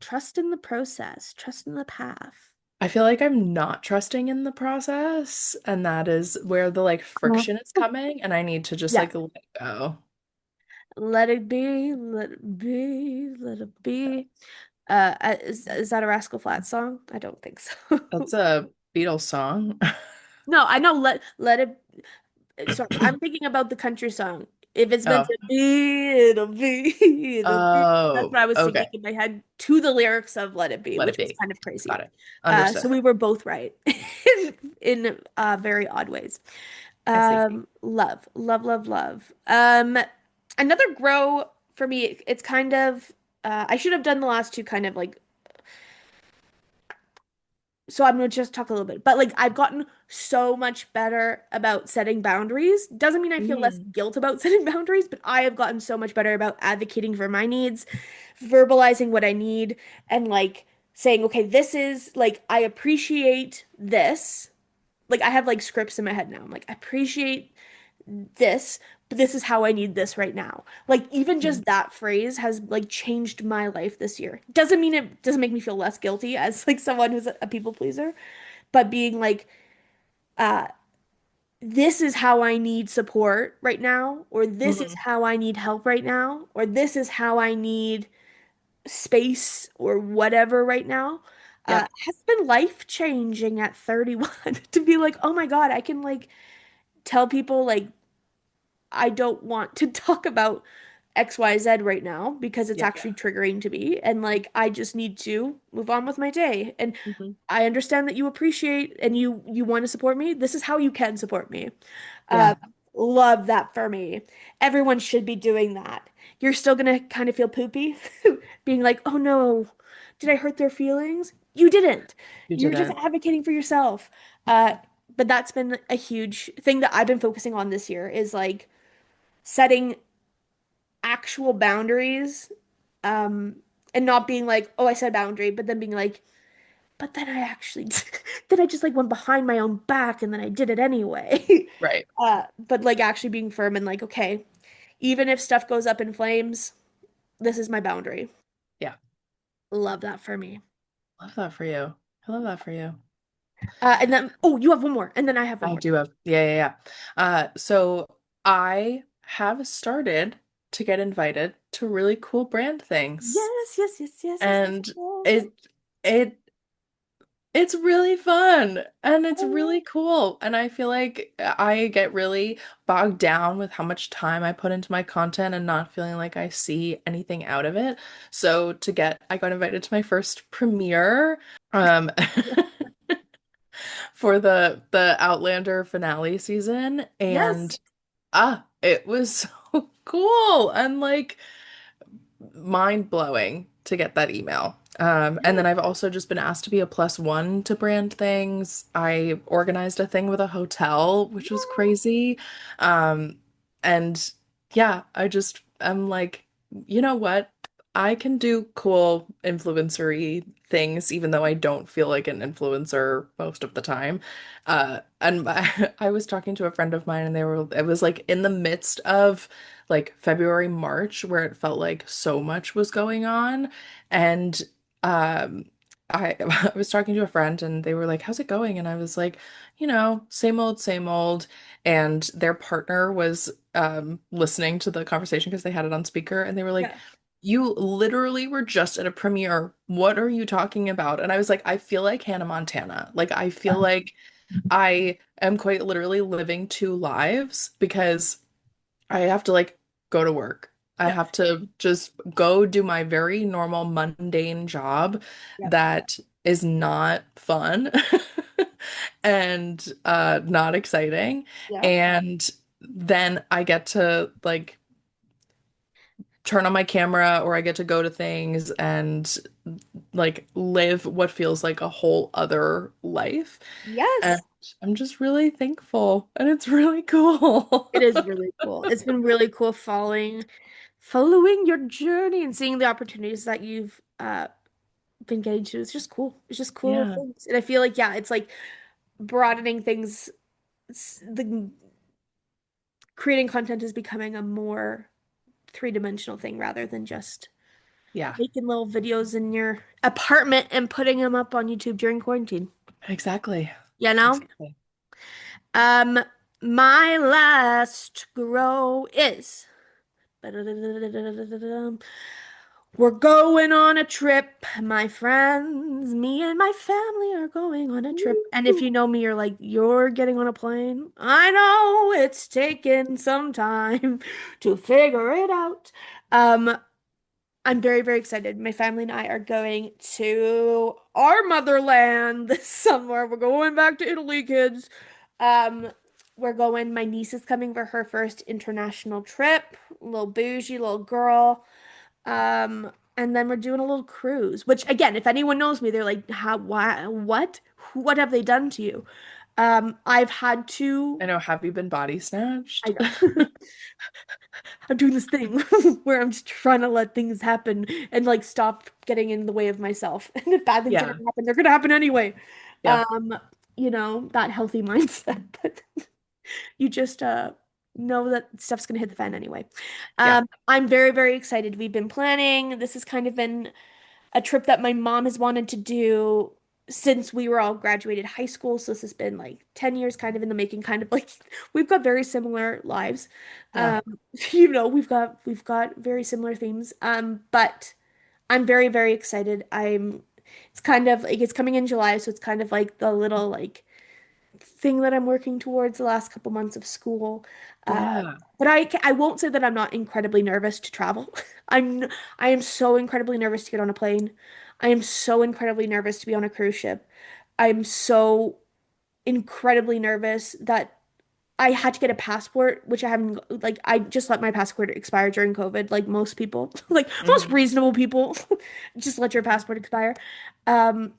Trust in the process. Trust in the path. I feel like I'm not trusting in the process, and that is where the like Uh, friction is coming, and I need to just yeah. like let go. Let it be. Let it be. Let it be. Is that a Rascal Flatts song? I don't think so. That's a Beatles song. No, I know. Let it. Sorry, I'm thinking about the country song. If it's meant Oh. to be, it'll be, it'll be. That's Oh, what I was singing okay. in my head to the lyrics of Let It Be, Let which it was be. kind of crazy. Got it. Understood. So we were both right in very odd ways. I see. Love, love, love, love. Another grow for me, it's kind of I should have done the last two kind of like so I'm gonna just talk a little bit, but like I've gotten so much better about setting boundaries. Doesn't mean I feel less Mm, guilt about setting boundaries, but I have gotten so much better about advocating for my needs, verbalizing what I need, and like saying, okay, this is like I appreciate this. Like I have like scripts in my head now. I'm like, I appreciate this, but this is how I need this right now. Like even mm, just that phrase has like changed my life this year. Doesn't mean it doesn't make me feel less guilty as like someone who's a people pleaser, but being like, uh, this is how I need support right now, or this is mhm. how I need help right now, or this is how I need space or whatever right now. Yep. Has been life changing at 31 to be like, oh my God, I can like tell people like I don't want to talk about XYZ right now because it's Yeah. actually triggering to me. And like, I just need to move on with my day. And Hmm. I understand that you appreciate and you want to support me. This is how you can support me. Uh, Yeah. love that for me. Everyone should be doing that. You're still gonna kind of feel poopy, being like, oh no, did I hurt their feelings? You didn't. You You're just didn't. advocating for yourself. Uh, but that's been a huge thing that I've been focusing on this year is like setting actual boundaries, um, and not being like, oh, I set a boundary, but then being like, but then I actually, then I just like went behind my own back and then I did it anyway. Right. But like actually being firm and like, okay, even if stuff goes up in flames, this is my boundary. Yeah. Love that for me. Love that for you. I love that for you. And then, oh, you have one more, and then I have one I more. do have, yeah, yeah, yeah. So I have started to get invited to really cool brand things. Yes, yes, yes, yes, yes, yes, And yes. it it it's really fun and it's Oh, really cool. And I feel like I get really bogged down with how much time I put into my content and not feeling like I see anything out of it. So I got invited to my first premiere um for the Outlander finale season, yes. and it was so cool and like mind blowing to get that email. And then Yes. I've also just been asked to be a plus one to brand things. I organized a thing with a hotel, which was crazy. Um, and yeah, I'm like, you know what? I can do cool influencery things, even though I don't feel like an influencer most of the time. And I was talking to a friend of mine, and it was like in the midst of like February, March, where it felt like so much was going on. And um, I was talking to a friend and they were like, "How's it going?" And I was like, same old, same old. And their partner was listening to the conversation because they had it on speaker and they were like, Yeah. "You literally were just at a premiere. What are you talking about?" And I was like, "I feel like Hannah Montana. Like I feel like I am quite literally living two lives because I have to like go to work. I Yep. have to just go do my very normal mundane job Yep. that is not fun. and not exciting. Yeah. And then I get to like turn on my camera or I get to go to things and like live what feels like a whole other life. And Yes. I'm just really thankful and it's really cool. It is really cool. It's been really cool following your journey and seeing the opportunities that you've been getting to. It's just cool. It's just cool Yeah. things. And I feel like, yeah, it's like broadening things. The creating content is becoming a more three-dimensional thing rather than just Yeah. making little videos in your apartment and putting them up on YouTube during quarantine. Exactly. You know? Exactly. Um, my last grow is we're going on a trip, my friends. Me and my family are going on a trip. And if Woo. you know me, you're like, you're getting on a plane. I know it's taken some time to figure it out. Um, I'm very, very excited. My family and I are going to our motherland this summer. We're going back to Italy, kids. Um, we're going, my niece is coming for her first international trip, little bougie, little girl. And then we're doing a little cruise, which again, if anyone knows me, they're like, how, why, what have they done to you? I've had to, I know. Have you been body I snatched? know. I'm doing this thing where I'm just trying to let things happen and like stop getting in the way of myself. And if bad things are Yeah. gonna happen, they're gonna happen anyway. Yeah. Um, that healthy mindset. But you just know that stuff's gonna hit the fan anyway. Yeah. I'm very, very excited. We've been planning. This has kind of been a trip that my mom has wanted to do since we were all graduated high school. So this has been like 10 years kind of in the making, kind of like we've got very similar lives. Yeah. Um, we've got very similar themes. But I'm very, very excited. It's kind of like it's coming in July, so it's kind of like the little like thing that I'm working towards the last couple months of school. Uh, Yeah. but I won't say that I'm not incredibly nervous to travel. I am so incredibly nervous to get on a plane. I am so incredibly nervous to be on a cruise ship. I'm so incredibly nervous that I had to get a passport, which I haven't like I just let my passport expire during COVID, like most people, like most Hmm. reasonable people, just let your passport expire. Um,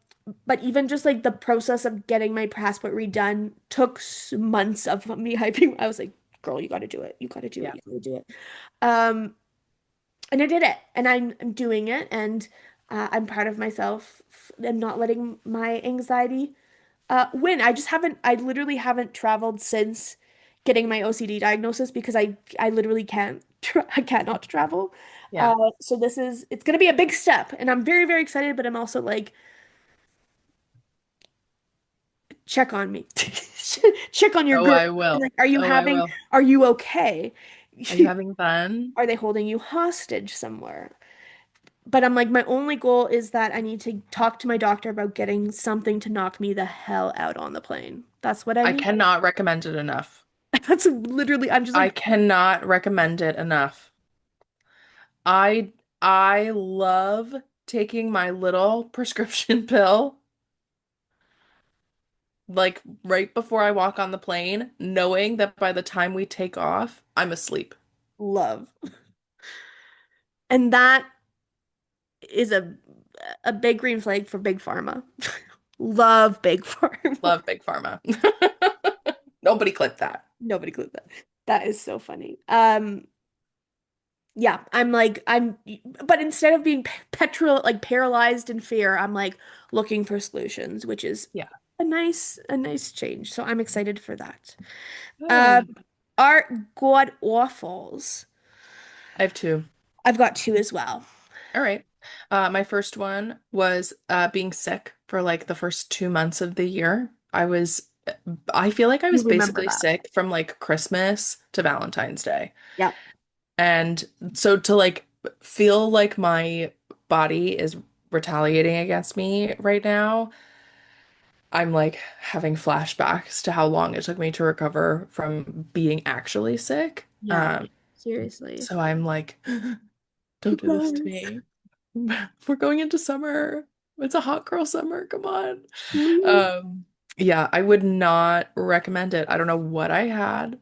but even just like the process of getting my passport redone took months of me hyping. I was like, girl, you gotta do it. You gotta do it. Yeah. You gotta do it. Um, and I did it, and I'm doing it, and I'm proud of myself and not letting my anxiety when I literally haven't traveled since getting my OCD diagnosis because I literally I can't not travel. Yeah. So it's gonna be a big step, and I'm very, very excited, but I'm also like, check on me, check on your Oh, girl. I will. Like, Oh, I will. are you okay? Are you having fun? Are they holding you hostage somewhere? But I'm like, my only goal is that I need to talk to my doctor about getting something to knock me the hell out on the plane. That's what I I need. cannot recommend it enough. That's literally, I'm just I like, cannot recommend it enough. I I love taking my little prescription pill like right before I walk on the plane, knowing that by the time we take off, I'm asleep. love. And that is a big green flag for Big Pharma. Love Big Pharma. Love Big Pharma. Nobody clipped that. Nobody clipped that. That is so funny. Yeah, but instead of being petrol like paralyzed in fear, I'm like looking for solutions, which is Yeah. a nice change. So I'm excited for that. Um, Good. Art God Awfuls. I have two. I've got two as well. All right. My first one was being sick for like the first 2 months of the year. I feel like I You was remember basically that. sick from like Christmas to Valentine's Day. Yeah. And so to like feel like my body is retaliating against me right now, I'm like having flashbacks to how long it took me to recover from being actually sick. Yeah. Seriously. So I'm like, You don't do this to guys, me. We're going into summer. It's a hot girl summer. Come on. please. Um, Yeah, I would not recommend it. I don't know what I had.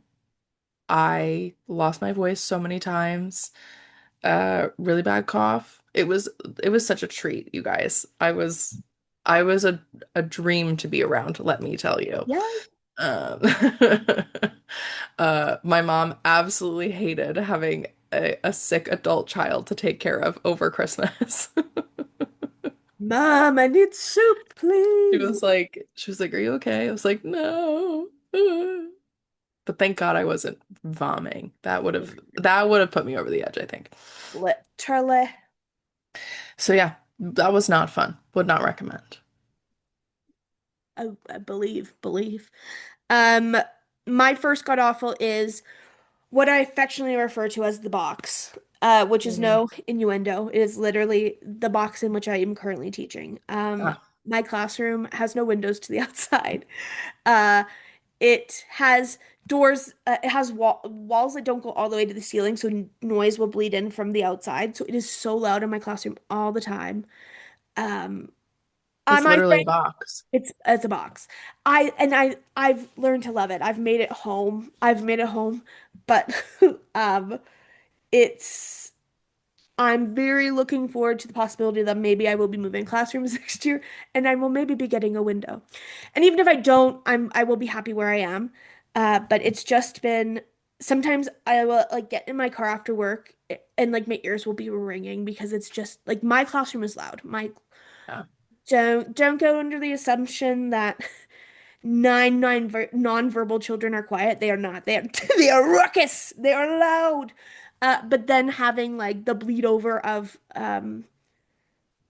I lost my voice so many times. Really bad cough. It was such a treat, you guys. I was a dream to be around, let me tell you. Yeah. Um, my mom absolutely hated having a sick adult child to take care of over Christmas. Mom, I need soup, She please. was like, "Are you okay?" I was like, "No." But thank God I wasn't vomiting. That would have put me over the edge, I think. Literally. So yeah, that was not fun. Would not recommend. I believe. Um, my first god awful is what I affectionately refer to as the box, which is Mhm. no innuendo. It is literally the box in which I am currently teaching. Ah, My classroom has no windows to the outside. Uh, it has doors, it has walls that don't go all the way to the ceiling, so noise will bleed in from the outside. So it is so loud in my classroom all the time. Um, I it's might literally say a box. it's a box. I've learned to love it. I've made it home. I've made it home, but um, it's I'm very looking forward to the possibility that maybe I will be moving classrooms next year and I will maybe be getting a window. And even if I don't, I will be happy where I am. But it's just been sometimes I will like get in my car after work and like my ears will be ringing because it's just like my classroom is loud. My Yeah. don't go under the assumption that non-verbal children are quiet. They are not. They are they are ruckus. They are loud. But then having like the bleed over of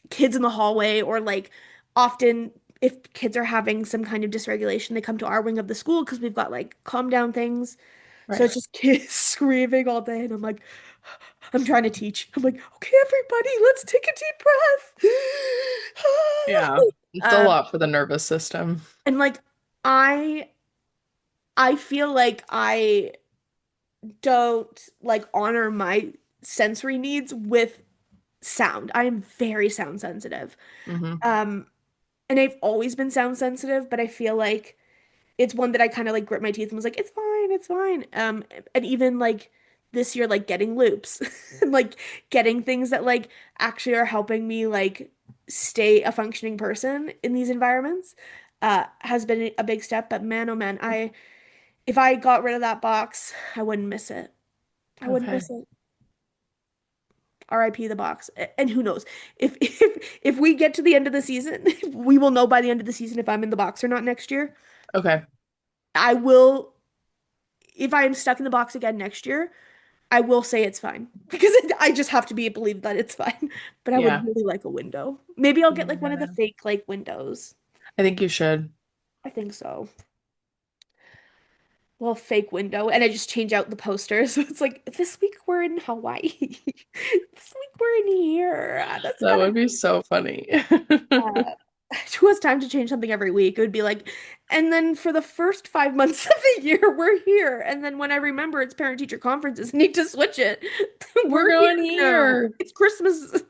kids in the hallway or like often if kids are having some kind of dysregulation, they come to our wing of the school because we've got like calm down things. So Right. it's just kids screaming all day, and I'm like, I'm trying to teach. I'm like, okay, everybody, let's take a deep Yeah. breath. It's a lot for the nervous system. And like I I feel like I don't like honor my sensory needs with sound. I am very sound sensitive. Hmm. Um, and I've always been sound sensitive, but I feel like it's one that I kind of like grit my teeth and was like, it's fine, it's fine. And even like this year, like getting loops and like getting things that like actually are helping me like stay a functioning person in these environments, has been a big step. But man, oh man, I if I got rid of that box, I wouldn't miss it. I wouldn't Okay. miss it. RIP the box. And who knows? If we get to the end of the season, we will know by the end of the season if I'm in the box or not next year. Okay. I will, if I am stuck in the box again next year, I will say it's fine because I just have to be believe that it's fine. But I would Yeah. really like a window. Maybe I'll get like one of the Yeah. fake like windows. I think you should. I think so. Well, fake window, and I just change out the poster. So it's like this week we're in Hawaii. This week we're in here. That's That kind of would be so funny. uh, who has time to change something every week? It would be like, and then for the first 5 months of the year, we're here. And then when I remember it's parent teacher conferences, need to switch it. We're We're here going now. here. It's Christmas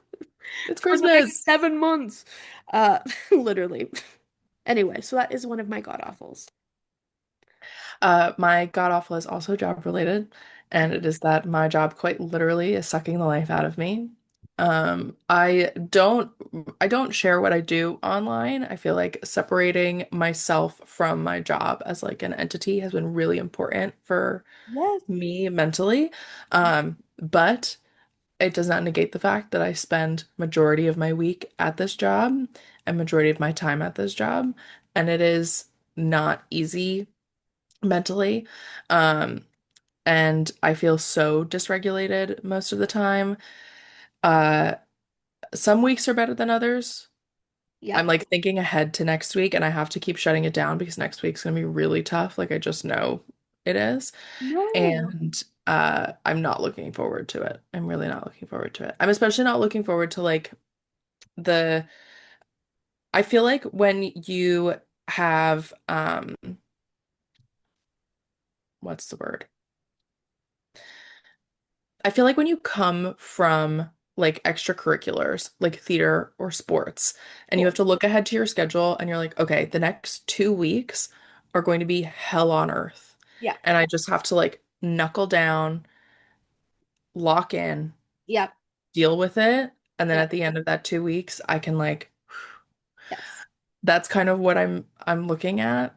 It's for the next Christmas. 7 months. Uh, literally. Anyway, so that is one of my god awfuls. My god awful is also job related, and it is that my job quite literally is sucking the life out of me. I don't share what I do online. I feel like separating myself from my job as like an entity has been really important for Yes. me mentally. But it does not negate the fact that I spend majority of my week at this job and majority of my time at this job, and it is not easy mentally. Um, and I feel so dysregulated most of the time. Uh, some weeks are better than others. I'm Yep. like thinking ahead to next week and I have to keep shutting it down because next week's gonna be really tough. Like I just know it is. No. And I'm not looking forward to it. I'm really not looking forward to it. I'm especially not looking forward to like the I feel like when you have what's the word? I feel like when you come from like extracurriculars, like theater or sports. And you Cool. have to look ahead to your schedule and you're like, okay, the next 2 weeks are going to be hell on earth. Yeah. And I just have to like knuckle down, lock in, Yep. deal with it. And then Yep. at the end of that 2 weeks, I can like, Yes. that's kind of what I'm looking at.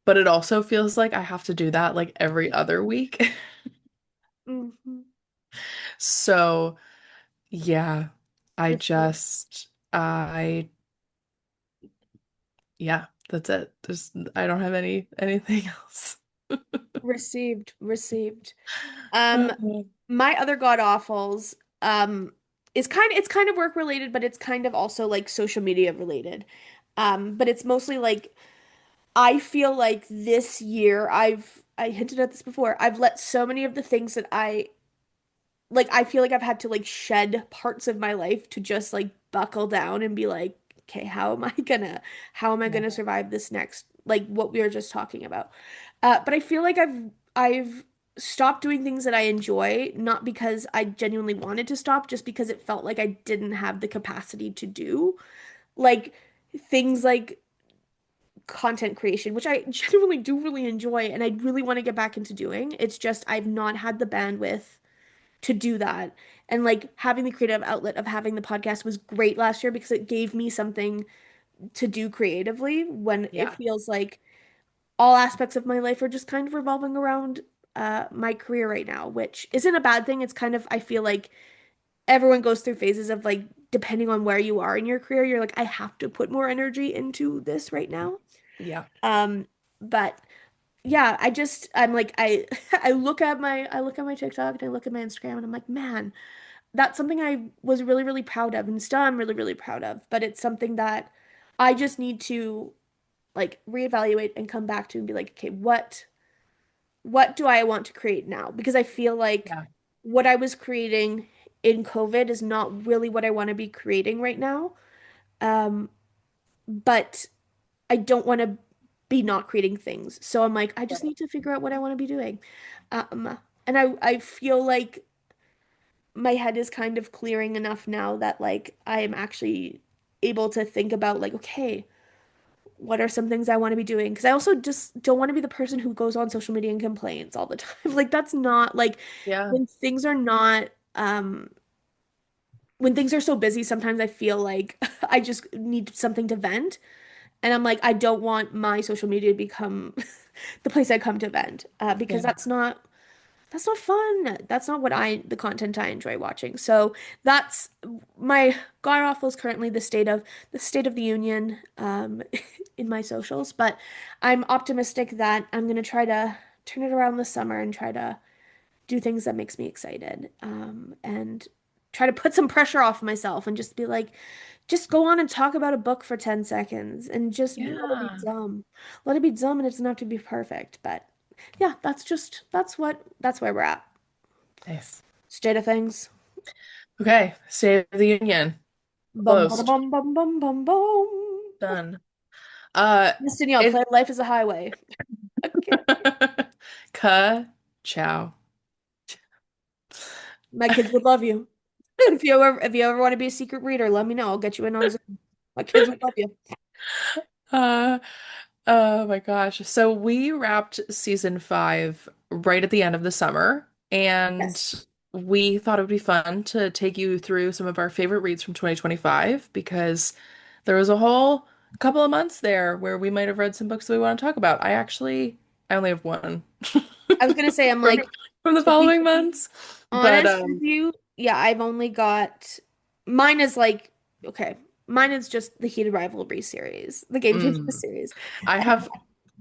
But it also feels like I have to do that like every other week. Hmm. So yeah, I Received. just I yeah, that's it. There's I don't have anything else. Received. Received. Um, Uh, my other god awfuls, is it's kind of work related, but it's kind of also like social media related. But it's mostly like I feel like this year I hinted at this before. I've let so many of the things that I feel like I've had to like shed parts of my life to just like buckle down and be like, okay, how am I Yeah. gonna survive this next, like what we were just talking about. But I feel like I've stopped doing things that I enjoy, not because I genuinely wanted to stop, just because it felt like I didn't have the capacity to do. Like things like content creation, which I genuinely do really enjoy and I really want to get back into doing. It's just I've not had the bandwidth to do that. And like having the creative outlet of having the podcast was great last year because it gave me something to do creatively when it Yeah. feels like all aspects of my life are just kind of revolving around my career right now, which isn't a bad thing. It's kind of, I feel like everyone goes through phases of like, depending on where you are in your career, you're like, I have to put more energy into this right now. Yeah. Um, but yeah, I'm like I look at my TikTok and I look at my Instagram and I'm like, man, that's something I was really, really proud of and still I'm really, really proud of. But it's something that I just need to like reevaluate and come back to and be like, okay, what do I want to create now? Because I feel like Yeah. what I was creating in COVID is not really what I want to be creating right now. Um, but I don't want to be not creating things. So I'm like, I just Right. need to figure out what I want to be doing. And I feel like my head is kind of clearing enough now that like I am actually able to think about like, okay, what are some things I want to be doing? Because I also just don't want to be the person who goes on social media and complains all the time. Like that's not like Yeah. when things are not when things are so busy, sometimes I feel like I just need something to vent. And I'm like, I don't want my social media to become the place I come to vent, because Yeah. that's not fun. That's not the content I enjoy watching. So that's my god awful is currently the state of the union, in my socials. But I'm optimistic that I'm gonna try to turn it around this summer and try to do things that makes me excited, and try to put some pressure off myself and just be like, just go on and talk about a book for 10 seconds and just let it be Yeah. dumb. Let it be dumb and it doesn't have to be perfect. But yeah, that's where we're at. Nice. State of things. Okay. State of the Union. Bum bum Closed. bum bum bum bum bum. Done. Uh Destiny, I'll it play life is a highway. Okay. Ka-chow. My kids would love you. If you ever want to be a secret reader, let me know. I'll get you in on Zoom. My kids would love you. Uh, oh my gosh. So we wrapped season 5 right at the end of the summer, and Yes. we thought it would be fun to take you through some of our favorite reads from 2025 because there was a whole couple of months there where we might have read some books that we want to talk about. I only have one I was gonna say, I'm from like, from the to be following months. But honest with you, yeah, I've only got mine is like okay, mine is just the Heated Rivalry series, the Game Changers mm, series. I And have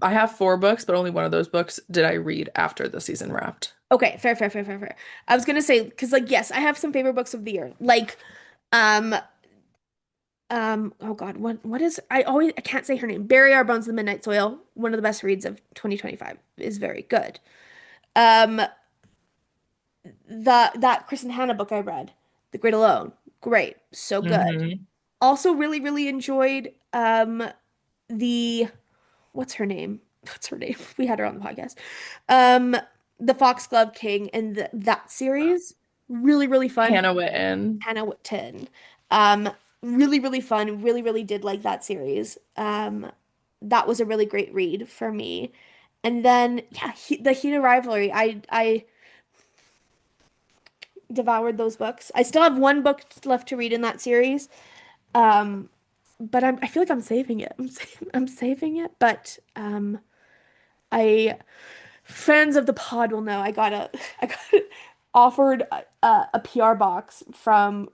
I have 4 books, but only one of those books did I read after the season wrapped. okay, fair, fair, fair, fair, fair. I was gonna say because like yes, I have some favorite books of the year, like um oh God, what is I can't say her name. Bury Our Bones in the Midnight Soil, one of the best reads of 2025, is very good. Um, that Chris and Hannah book I read, The Great Alone, great, so good. Hmm. Also really, really enjoyed the what's her name? What's her name? We had her on the podcast. Um, the Foxglove King and that series. Really, really fun. Hannah Witten. Hannah Witten. Um, really, really fun. Really, really did like that series. That was a really great read for me. And then, yeah, the Heat of Rivalry. I devoured those books. I still have one book left to read in that series. Um, but I feel like I'm saving it. I'm saving it. But I fans of the pod will know I got offered a PR box from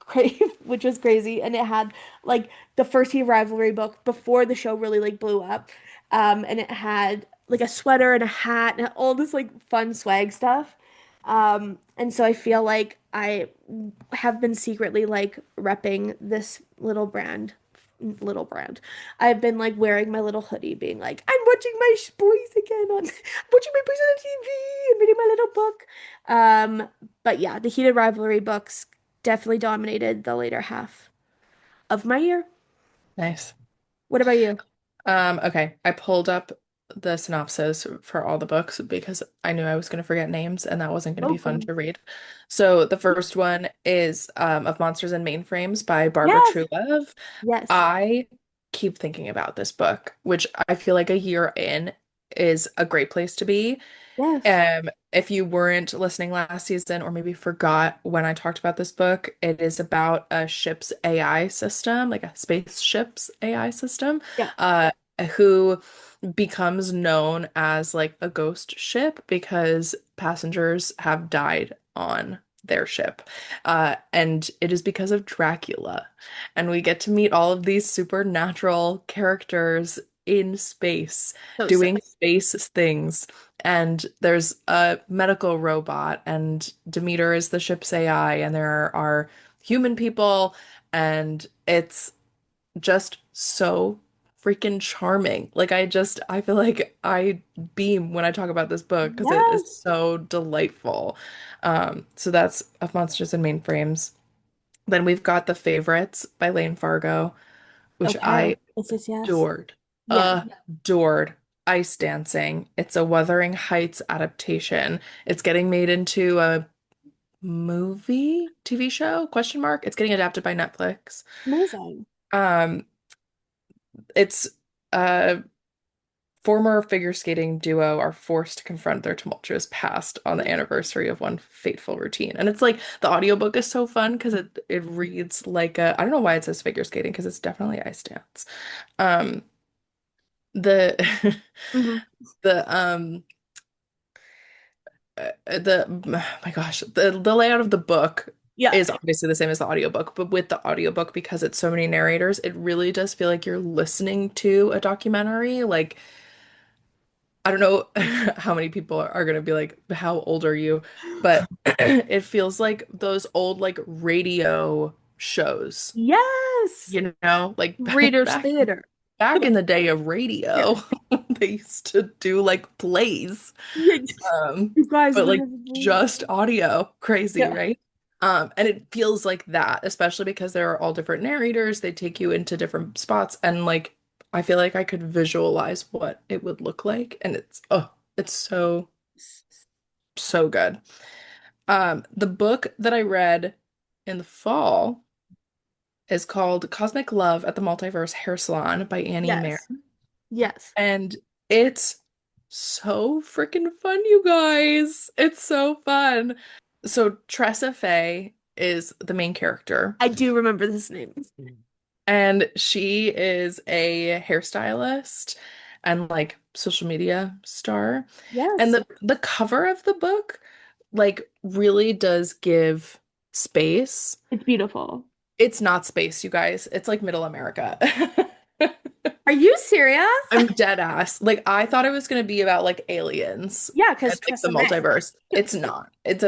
Crave, which was crazy, and it had like the first Heat Rivalry book before the show really like blew up, and it had like a sweater and a hat and all this like fun swag stuff, and so I feel like I have been secretly like repping this little brand. I've been like wearing my little hoodie, being like, I'm watching my boys again on, I'm watching my boys on the TV and reading my little book. But yeah, the Heated Rivalry books definitely dominated the later half of my year. Nice. What about you? Okay, I pulled up the synopsis for all the books because I knew I was going to forget names and that wasn't going to Oh, be fun fun. to read. So the first one is Of Monsters and Mainframes by Barbara Yes, Truelove. yes, I keep thinking about this book, which I feel like a year in is a great place to be. yes. If you weren't listening last season or maybe forgot when I talked about this book, it is about a ship's AI system, like a spaceship's AI system, Yeah. uh, who becomes known as like a ghost ship because passengers have died on their ship. And it is because of Dracula. And we get to meet all of these supernatural characters in space So doing sick. space things. And there's a medical robot, and Demeter is the ship's AI, and there are human people, and it's just so freaking charming. Like I feel like I beam when I talk about this book because it is Yes. so delightful. So that's Of Monsters and Mainframes. Then we've got The Favorites by Lane Fargo, which Okay. I Yes. adored. Yeah. Adored. Ice Dancing. It's a Wuthering Heights adaptation. It's getting made into a movie, TV show, question mark. It's getting adapted by Netflix. Amazing. Um, it's a former figure skating duo are forced to confront their tumultuous past on the anniversary of one fateful routine. And it's like the audiobook is so fun because it reads like a I don't know why it says figure skating because it's definitely ice dance. Um, the Hmm. the oh my gosh, the layout of the book Yeah. is obviously the same as the audiobook, but with the audiobook, because it's so many narrators, it really does feel like you're listening to a documentary. Like, I don't know how many people are gonna be like, how old are you? But it feels like those old like radio shows, Yes. like Reader's back Theater. back in the day of Yeah. radio, they used to do like plays. Yeah. Um, You guys but want like to just audio, crazy, yeah. right? And it feels like that, especially because there are all different narrators. They take you into different spots, and like I feel like I could visualize what it would look like, and it's so so good. The book that I read in the fall is called Cosmic Love at the Multiverse Hair Salon by Annie Mer. Yes. Yes. And it's so freaking fun, you guys. It's so fun. So Tressa Faye is the main character, I do remember this name. and she is a hairstylist and like social media star. And Yes. the cover of the book like really does give space. It's beautiful. It's not space, you guys. It's like middle America. Are you serious? I'm dead ass. Like I thought it was gonna be about like aliens Yeah, and because like the Tressa May. multiverse. It's not. It's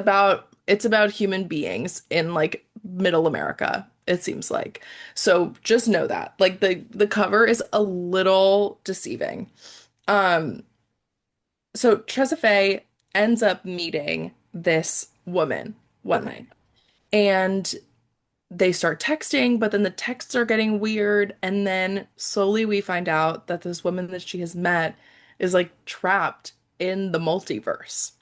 about human beings in like middle America, it seems like. So just know that. Like the cover is a little deceiving. Um, so Trezefe ends up meeting this woman one Okay. night. And they start texting, but then the texts are getting weird. And then slowly we find out that this woman that she has met is like trapped in the multiverse.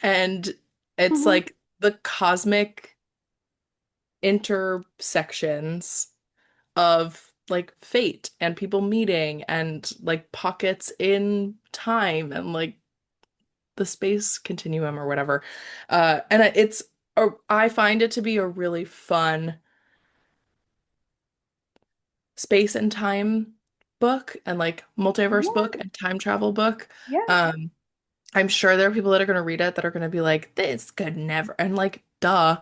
And it's Mhm. like the cosmic intersections of like fate and people meeting and like pockets in time and like the space continuum or whatever. And I find it to be a really fun space and time book and like multiverse book Yeah, and time travel book. yeah. Um, I'm sure there are people that are going to read it that are going to be like, this could never, and like, duh.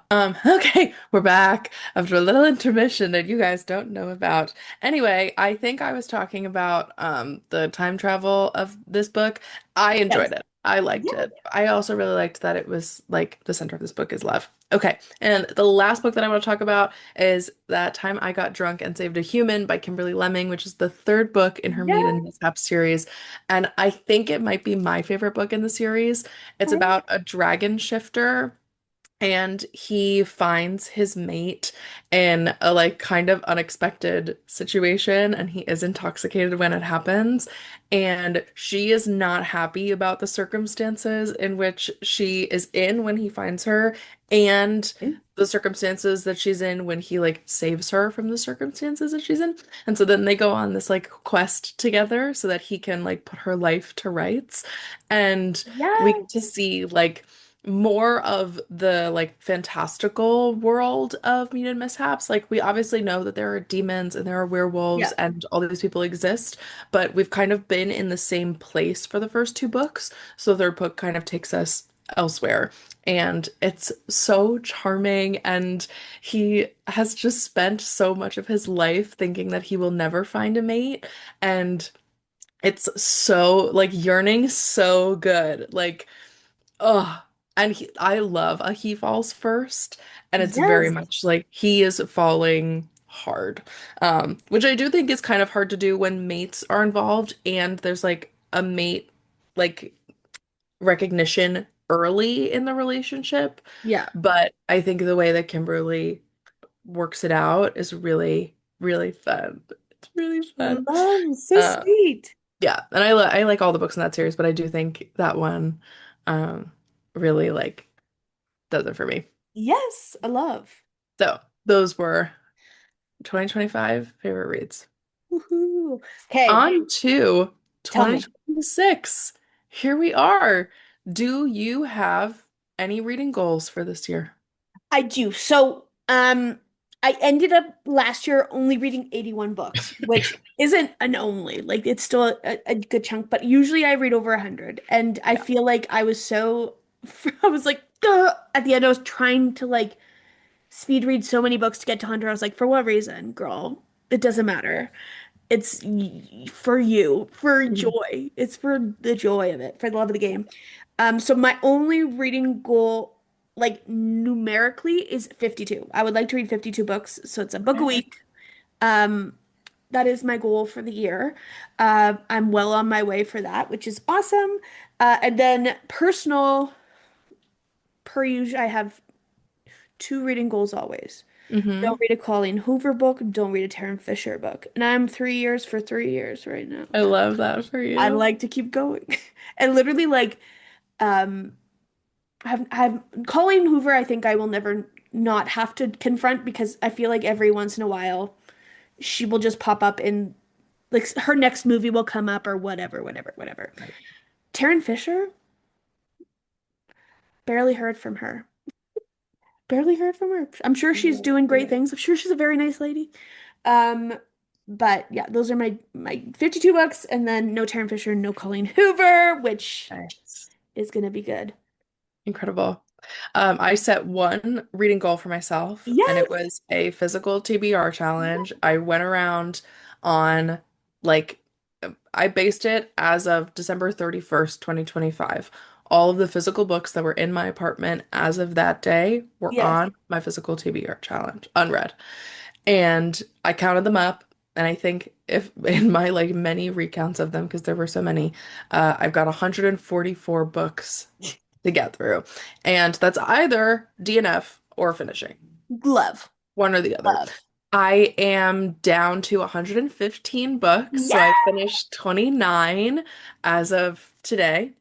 Okay, we're back after a little intermission that you guys don't know about. Anyway, I think I was talking about the time travel of this book. I enjoyed Yes. it. I liked Yeah. it. I also really liked that it was like the center of this book is love. Okay, and the last book that I want to talk about is That Time I Got Drunk and Saved a Human by Kimberly Lemming, which is the third book in her Yeah. Maiden Mishap series. And I think it might be my favorite book in the series. It's about a dragon shifter and he finds his mate in a like kind of unexpected situation and he is intoxicated when it happens and she is not happy about the circumstances in which she is in when he finds her and the circumstances that she's in when he like saves her from the circumstances that she's in. And so then they go on this like quest together so that he can like put her life to rights and we get to Yes. see like more of the like fantastical world of Muted Mishaps. Like we obviously know that there are demons and there are werewolves Yeah. and all these people exist, but we've kind of been in the same place for the first two books. So the third book kind of takes us elsewhere. And it's so charming, and he has just spent so much of his life thinking that he will never find a mate. And it's so like yearning so good. Like oh, and I love a he falls first, and it's very Yes. much like he is falling hard, which I do think is kind of hard to do when mates are involved and there's like a mate like recognition early in the relationship. Yeah. But I think the way that Kimberly works it out is really, really fun. It's really fun. Love. So Uh, sweet. yeah, and I like all the books in that series, but I do think that one um really like does it for me. Yes. I love. So, those were 2025 favorite reads. Woohoo. Okay. On to Tell me. 2026. Here we are. Do you have any reading goals for this year? I do. So, I ended up last year only reading 81 books, which isn't an only. Like it's still a good chunk, but usually I read over 100. And I Yeah. feel like I was so I was like, "Duh." At the end I was trying to like speed read so many books to get to 100. I was like, for what reason, girl? It doesn't matter. It's for you, for Mhm. joy. It's for the joy of it, for the love of the game. So my only reading goal, like numerically, is 52. I would like to read 52 books, so it's a book a Okay. week. Um, that is my goal for the year. I'm well on my way for that, which is awesome. And then personal, per usual, I have two reading goals always. Hmm. Don't read a Colleen Hoover book. Don't read a Taryn Fisher book. And I'm 3 years for 3 years right now. I love that for I you. like to keep going. And literally like um I've Colleen Hoover I think I will never not have to confront because I feel like every once in a while she will just pop up in like her next movie will come up or whatever, whatever, whatever. Right. Taryn Fisher, barely heard from her. Barely heard from her. I'm sure she's doing great things. I'm sure she's a very nice lady. Um, but yeah, those are my 52 books, and then no Taryn Fisher, no Colleen Hoover, which Nice. is gonna be good. Incredible. I set one reading goal for myself, and it Yes. was a physical TBR challenge. I went around on like I based it as of December 31st, 2025. All of the physical books that were in my apartment as of that day were Yes. on my physical TBR challenge, unread. And I counted them up, and I think if in my like many recounts of them, because there were so many, I've got 144 books to get through. And that's either DNF or finishing, Love. one or the other. Love. I am down to 115 books, so I Yes. finished 29 as of today.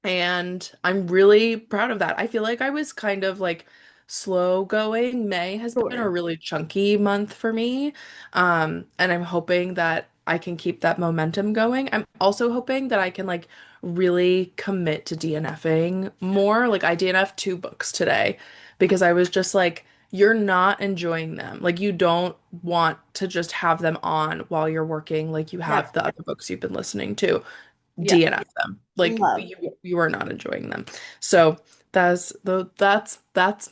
And I'm really proud of that. I feel like I was kind of like slow going. May has been a Sure. really chunky month for me. And I'm hoping that I can keep that momentum going. I'm also hoping that I can like really commit to DNFing more. Like I DNF'd 2 books today because I was just like, you're not enjoying them. Like you don't want to just have them on while you're working, like you have Yep. the other books you've been listening to. Yep. DNF them. Like Love. you are not enjoying them. So that's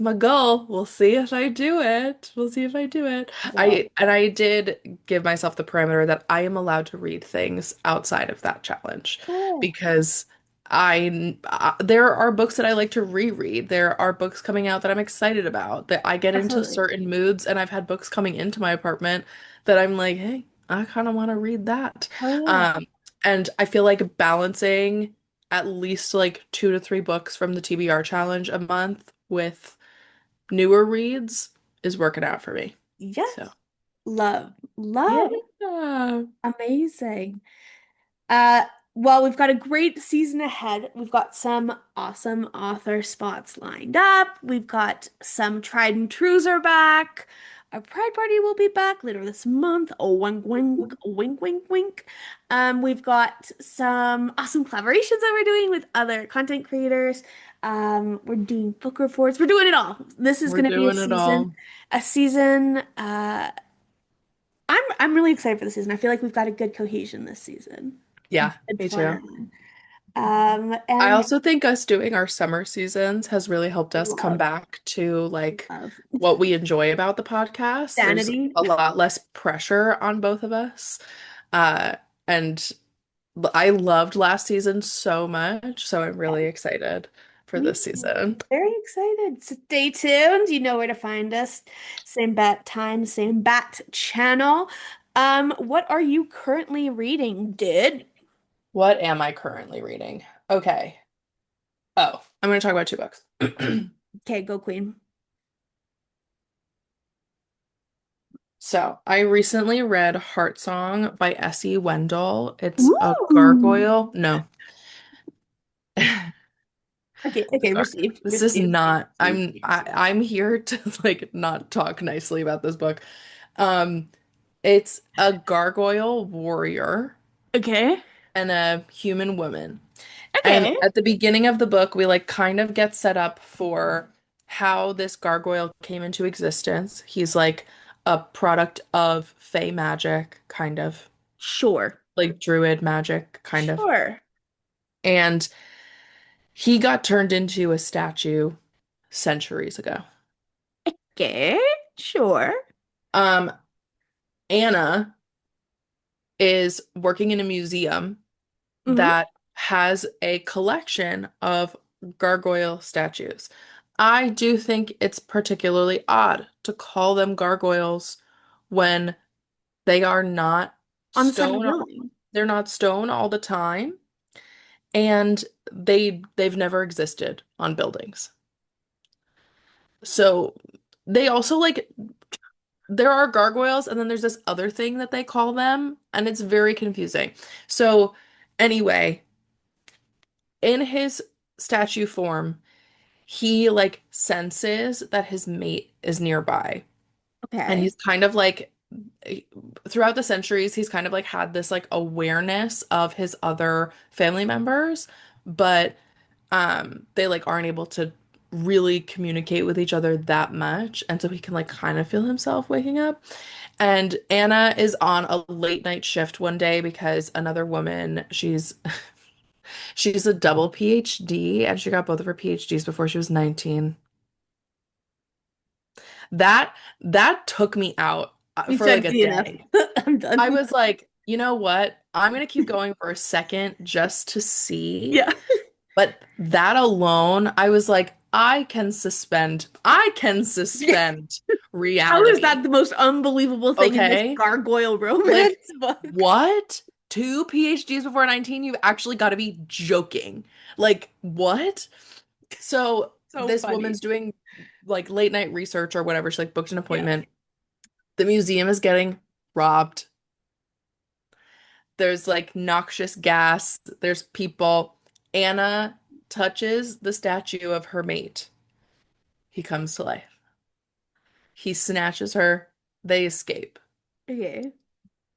my goal. We'll see if I do it. We'll see if I do it. Love. I did give myself the parameter that I am allowed to read things outside of that challenge Cool. because there are books that I like to reread. There are books coming out that I'm excited about. That I get into Absolutely. certain moods and I've had books coming into my apartment that I'm like, "Hey, I kind of want to read that." Hell yeah. Um and I feel like balancing at least like 2 to 3 books from the TBR challenge a month with newer reads is working out for me. Yes. So, Love. Love. yeah. Amazing. Uh, well, we've got a great season ahead. We've got some awesome author spots lined up. We've got some tried and trues are back. Our Pride Party will be back later this month. Oh, wink, wink, wink, wink, wink. We've got some awesome collaborations that we're doing with other content creators. We're doing book reports. We're doing it all. This is We're going to be doing it all. a season. I'm really excited for the season. I feel like we've got a good cohesion this season. Yeah, Good me too. plan. I And also think us doing our summer seasons has really helped us come love, back to like love. what we enjoy about the podcast. There's Sanity. a lot less pressure on both of us. Uh, and I loved last season so much, so I'm Yeah, really excited for me this too. season. Very excited. So stay tuned. You know where to find us. Same bat time, same bat channel. What are you currently reading, dude? What am I currently reading? Okay. Oh, I'm going to talk about 2 books. Okay, go Queen. So, I recently read Heart Song by Essie Wendell. It's a Ooh. gargoyle. No. Okay, okay, Sorry. received, This is received, not received, received. I'm here to like not talk nicely about this book. Um it's a gargoyle warrior Okay, and a human woman. And okay, at the beginning of the book, we like kind of get set up for how this gargoyle came into existence. He's like a product of Fey magic, kind of sure, like druid magic, kind of. sure. And he got turned into a statue centuries ago. Okay, sure. Um, Anna is working in a museum Mm-hmm. that has a collection of gargoyle statues. I do think it's particularly odd to call them gargoyles when they are not On the side of stone. healing. They're not stone all the time, and they've never existed on buildings. So they also like there are gargoyles and then there's this other thing that they call them, and it's very confusing. So anyway, in his statue form, he like senses that his mate is nearby. And Okay. he's kind of like throughout the centuries, he's kind of like had this like awareness of his other family members, but they like aren't able to really communicate with each other that much. And so he can like kind of feel himself waking up. And Anna is on a late night shift one day because another woman, she's a double PhD and she got both of her PhDs before she was 19. That took me out You for like said a DNF. day. I'm I done. was like, you know what? I'm gonna keep going for a second just to see. Yeah. But that alone, I was like, I can Yeah. suspend How is reality. that the most unbelievable thing in this Okay? gargoyle romance Like, book? what? 2 PhDs before 19? You've actually got to be joking. Like, what? So So this funny. woman's doing like late night research or whatever. She like booked an Yeah. appointment. The museum is getting robbed. There's like noxious gas. There's people. Anna touches the statue of her mate, he comes to life. He snatches her, they escape. Okay.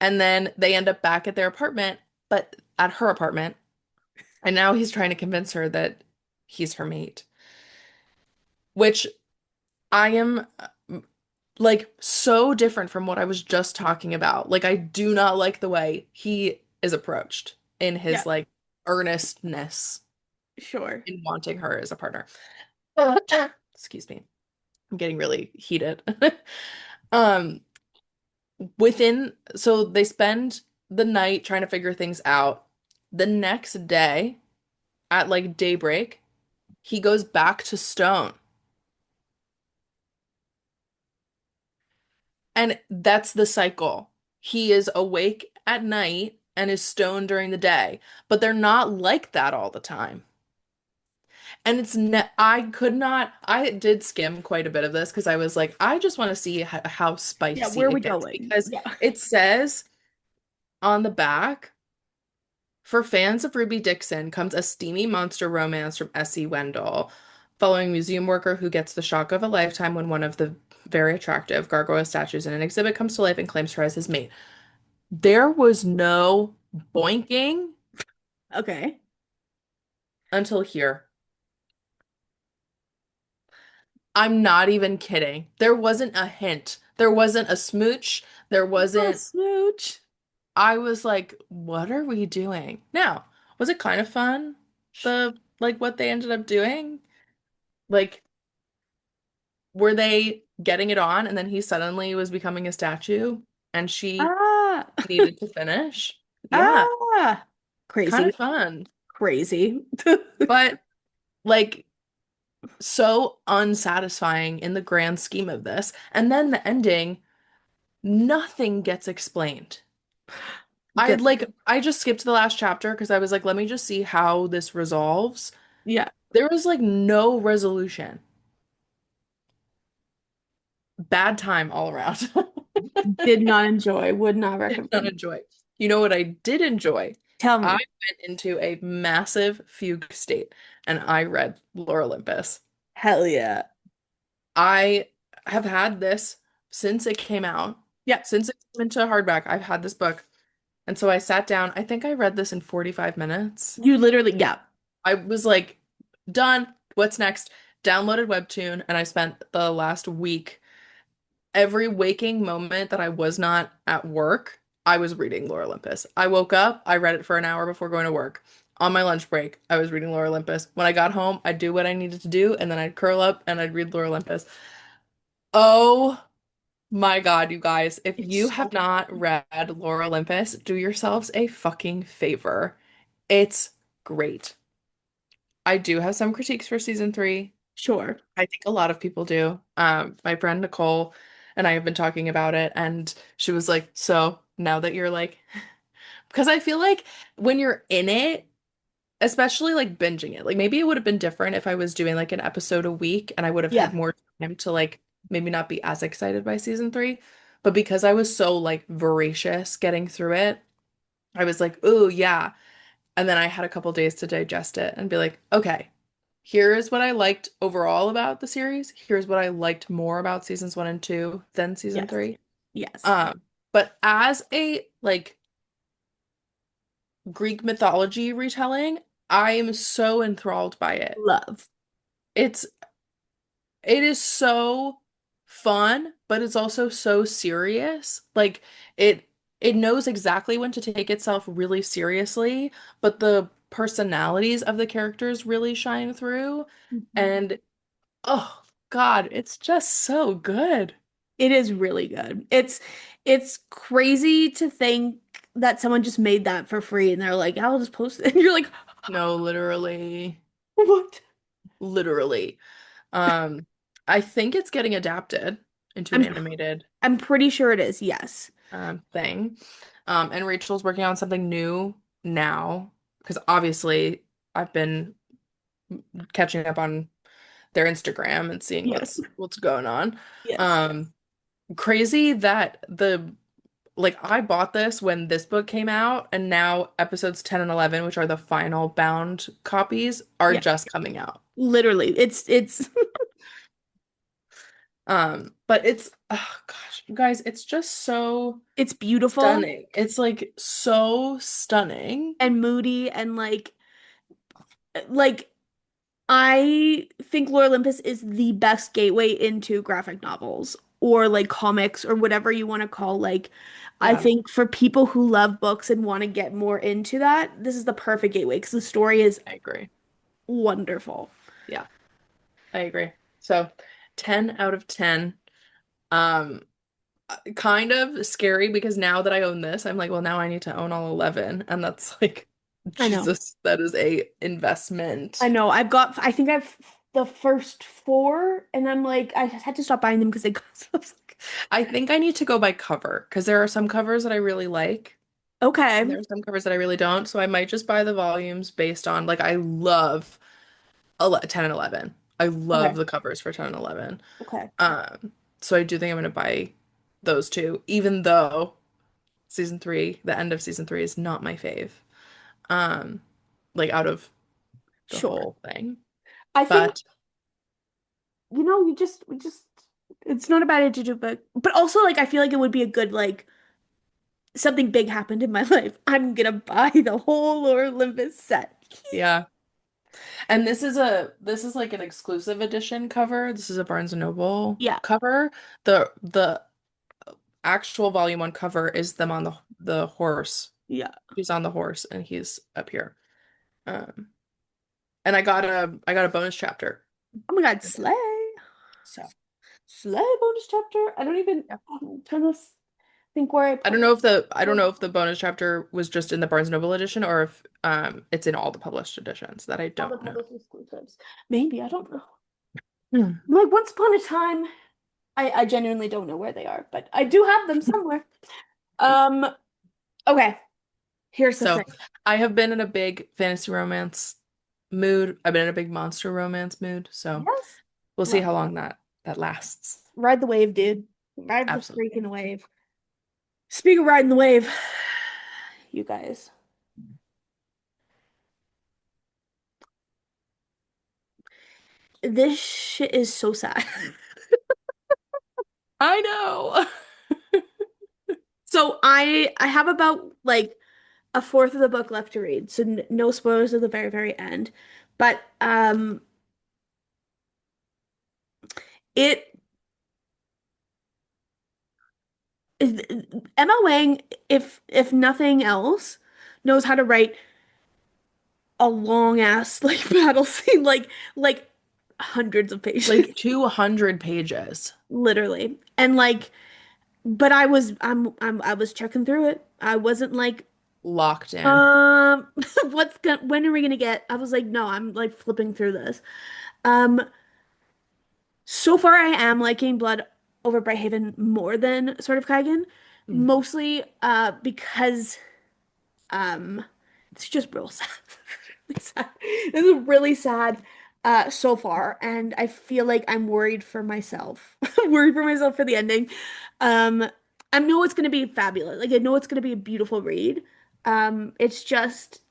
And then they end up back at their apartment, but at her apartment. And now he's trying to convince her that he's her mate, which I am like so different from what I was just talking about. Like, I do not like the way he is approached in Yeah, his like earnestness sure. in wanting her as a partner. Excuse me. I'm getting really heated. Um, so they spend the night trying to figure things out. The next day, at like daybreak, he goes back to Stone. And that's the cycle. He is awake at night and is stoned during the day, but they're not like that all the time. And it's ne I could not, I did skim quite a bit of this because I was like, I just want to see how Yeah, spicy where are we it gets going? because Yeah. it says on the back, for fans of Ruby Dixon comes a steamy monster romance from S.E. Wendell, following a museum worker who gets the shock of a lifetime when one of the very attractive gargoyle statues in an exhibit comes to life and claims her as his mate. There was no boinking Okay. until here. I'm not even kidding. There wasn't a hint. There wasn't a smooch. There Oh, wasn't, smooch. I was like, what are we doing? Now, was it kind of fun? Like what they ended up doing? Like, were they getting it on and then he suddenly was becoming a statue and she Ah. needed to finish? Yeah, Ah. kind of Crazy. fun. Crazy. But like so unsatisfying in the grand scheme of this. And then the ending, nothing gets explained. Good. I just skipped the last chapter because I was like, let me just see how this resolves. Yeah. There was like no resolution. Bad time all around. Did not enjoy. Would not Did not recommend. enjoy. You know what I did enjoy? Tell I me. went into a massive fugue state and I read Lore Olympus. Hell yeah. I have had this since it came out. Yeah. Since it came into hardback, I've had this book. And so I sat down. I think I read this in 45 minutes. You literally, yeah. I was like, done. What's next? Downloaded Webtoon, and I spent the last week, every waking moment that I was not at work, I was reading Lore Olympus. I woke up, I read it for an hour before going to work. On my lunch break, I was reading Lore Olympus. When I got home, I'd do what I needed to do, and then I'd curl up and I'd read Lore Olympus. Oh my God, you guys, if you It's have so not read Lore Olympus, do yourselves a fucking favor. It's great. I do have some critiques for season three. sure. I think a lot of people do. My friend Nicole and I have been talking about it, and she was like, so now that you're like, because I feel like when you're in it, especially like binging it, like maybe it would have been different if I was doing like an episode a week and I would have had Yeah. more time to like maybe not be as excited by season three. But because I was so like voracious getting through it, I was like, oh yeah. And then I had a couple days to digest it and be like, okay, here is what I liked overall about the series. Here's what I liked more about seasons one and two than season Yes. three. Yes. But as a like Greek mythology retelling, I am so enthralled by it. Love. It's it is so fun, but it's also so serious. Like it it knows exactly when to take itself really seriously, but the personalities of the characters really shine through. Mhm. And oh God, it's just so good. It is really good. It's crazy to think that someone just made that for free and they're like, I'll just post it. And you're like, No, literally, what? literally. Um, I think it's getting adapted into an I'm animated I'm pretty sure it is. Yes. thing. And Rachel's working on something new now because obviously I've been catching up on their Instagram and seeing Yes. what's going on. Yes. Um, crazy that the like I bought this when this book came out, and now episodes 10 and 11, which are the final bound copies, are Yeah, just coming out. literally. It's But it's oh gosh, you guys, it's just so it's beautiful stunning. It's like so stunning. and moody and like I think Lore Olympus is the best gateway into graphic novels or like comics or whatever you want to call I Yeah, think for people who love books and want to get more into that, this is the perfect gateway because the story is I agree. wonderful. Yeah, I agree. So 10 out of 10. Um, kind of scary because now that I own this, I'm like, well, now I need to own all 11. And that's like, I know. Jesus, that is a investment. I know. I think I've the first four and I'm like I had to stop buying them because they cost I was like, I think I need to go by cover because there are some covers that I really like. And okay. there are some covers that I really don't. So I might just buy the volumes based on, like, I love 10 and 11. I love Okay. the covers for 10 and 11. Okay. Um, so I do think I'm going to buy those two, even though season three, the end of season three is not my fave. Um, like out of the Sure. whole thing. I think But you just we just it's not a bad age to do but also like I feel like it would be a good something big happened in my life. I'm gonna buy the whole Lore Olympus set. yeah. And this is like an exclusive edition cover. This is a Barnes& and Noble Yeah. cover. The actual volume one cover is them on the horse. Yeah. He's on the horse and he's up here. Um, and I got a bonus chapter. Oh my God, Slay. So Slay bonus chapter. I don't even yeah. I'm trying to think where I put I don't know if the bonus chapter was just in the Barnes& Noble edition or if it's in all the published editions. That I all the don't know. published exclusives. Maybe, I don't know. Hmm. Like once upon a time, I genuinely don't know where they are, but I do have them somewhere. Um, okay, here's the So thing. I have been in a big fantasy romance mood. I've been in a big monster romance mood. So Yes. we'll see Love how it. long that lasts. Ride the wave, dude. Ride the Absolutely. freaking wave. Speaking of riding the wave, you guys, this shit is so sad. I know. So I have about a fourth of the book left to read, so no spoilers at the very, very end. But it Emma Wang, if nothing else, knows how to write a long ass like battle scene, like hundreds of pages, Like 200 pages literally. And but I was checking through it. I wasn't like, locked in. when are we gonna get? I was like, no, I'm like flipping through this. Um, so far I am liking Blood over Brighthaven more than Sword of Kaigen, Mm. mostly because um it's just real sad. Really sad. This is really sad so far, and I feel like I'm worried for myself. I'm worried for myself for the ending. Um, I know it's gonna be fabulous. Like I know it's gonna be a beautiful read. It's just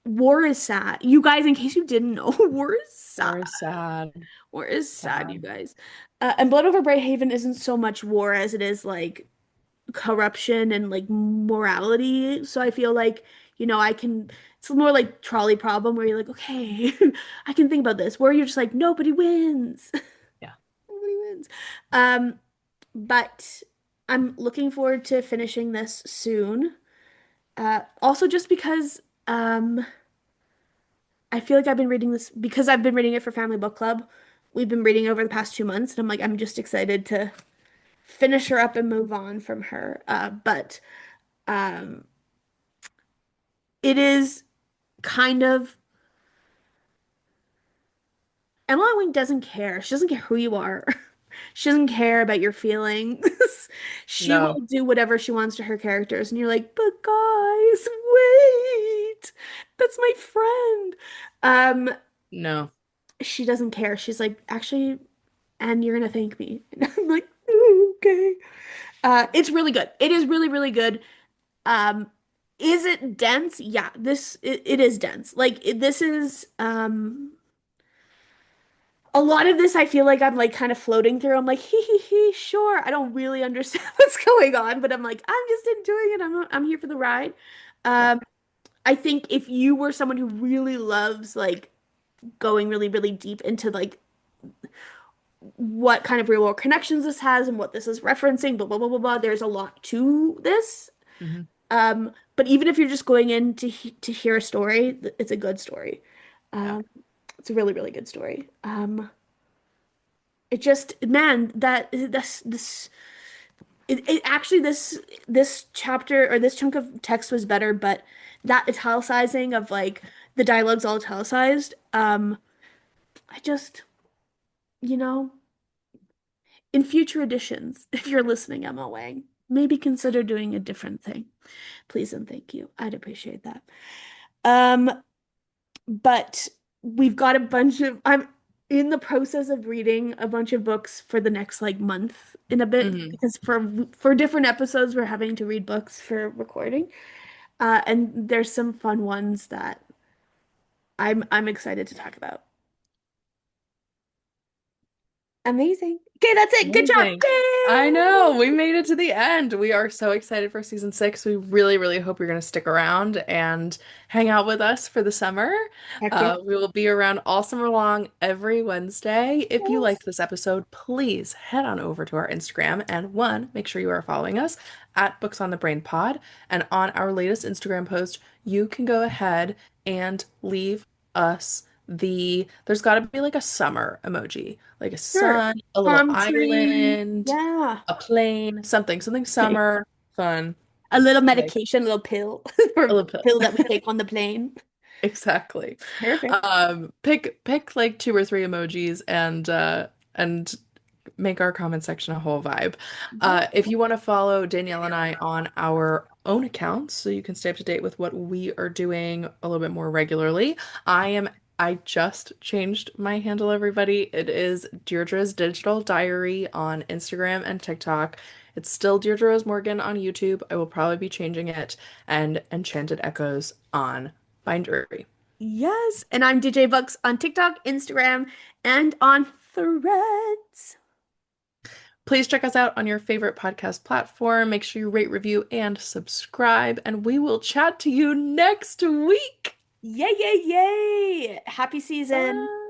war is sad. You guys, in case you didn't know, war is sad. War is sad. War is sad, you Sad. guys. And Blood over Brighthaven isn't so much war as it is like corruption and like morality. So I feel like, I can, it's more like trolley problem where you're like, okay, I can think about this, where you're just like, nobody wins. Yeah. Nobody wins. Um, but I'm looking forward to finishing this soon. Also just because I feel like I've been reading this because I've been reading it for Family Book Club. We've been reading it over the past 2 months, and I'm like, I'm just excited to finish her up and move on from her. But um, it is kind of Emily Wing doesn't care. She doesn't care who you are. She doesn't care about your feelings. She will No. do whatever she wants to her characters, and you're like, but guys, wait, that's my friend. Um, No. she doesn't care. She's like, actually, and you're gonna thank me. And I'm like, "Ooh, okay." It's really good. It is really, really good. Um, is it dense? Yeah, it is dense. This is a lot of this I feel like I'm like kind of floating through. I'm like, hee, sure. I don't really understand what's going on, but I'm like, I'm just enjoying it. I'm here for the ride. Yeah. Um, I think if you were someone who really loves like going really, really deep into like what kind of real world connections this has and what this is referencing, blah blah blah blah blah, there's a lot to this. Hmm. But even if you're just going in to hear a story, it's a good story. Yeah. Um, it's a really, really good story. It just, man, it actually this chapter or this chunk of text was better, but that italicizing of like the dialogue's all italicized. I just, you know, in future editions, if you're listening, Emma Wang, maybe consider doing a different thing. Please and thank you. I'd appreciate that. Um, but we've got a bunch of I'm in the process of reading a bunch of books for the next like month in a bit Hmm. because for different episodes we're having to read books for recording. And there's some fun ones that I'm excited to talk about. Amazing. Okay, that's it. Good job. Amazing. I know. Yay! We made it to the end. We are so excited for season 6. We really, really hope you're going to stick around and hang out with us for the summer. Heck yeah. We will be around all summer long every Wednesday. If you Yes. liked this episode, please head on over to our Instagram and one, make sure you are following us at Books on the Brain Pod. And on our latest Instagram post, you can go ahead and leave us there's got to be like a summer emoji, like a Sure. sun, a little Palm tree. island, Yeah. a plane, something Okay. summer, fun, A little like medication, a little pill a for little pill. pill that we take on the plane. Exactly. Perfect. Pick like two or three emojis and make our comment section a whole vibe. Yeah. If you want to follow Danielle and I on our own accounts, so you can stay up to date with what we are doing a little bit more regularly, I am. I just changed my handle, everybody. It is Deirdre's Digital Diary on Instagram and TikTok. It's still Deirdre Rose Morgan on YouTube. I will probably be changing it, and Enchanted Echoes on Bindery. Yes, and I'm DJ Bucks on TikTok, Instagram, and on Threads. Please check us out on your favorite podcast platform. Make sure you rate, review, and subscribe, and we will chat to you next week. Yay, yay, yay! Happy season. Bye.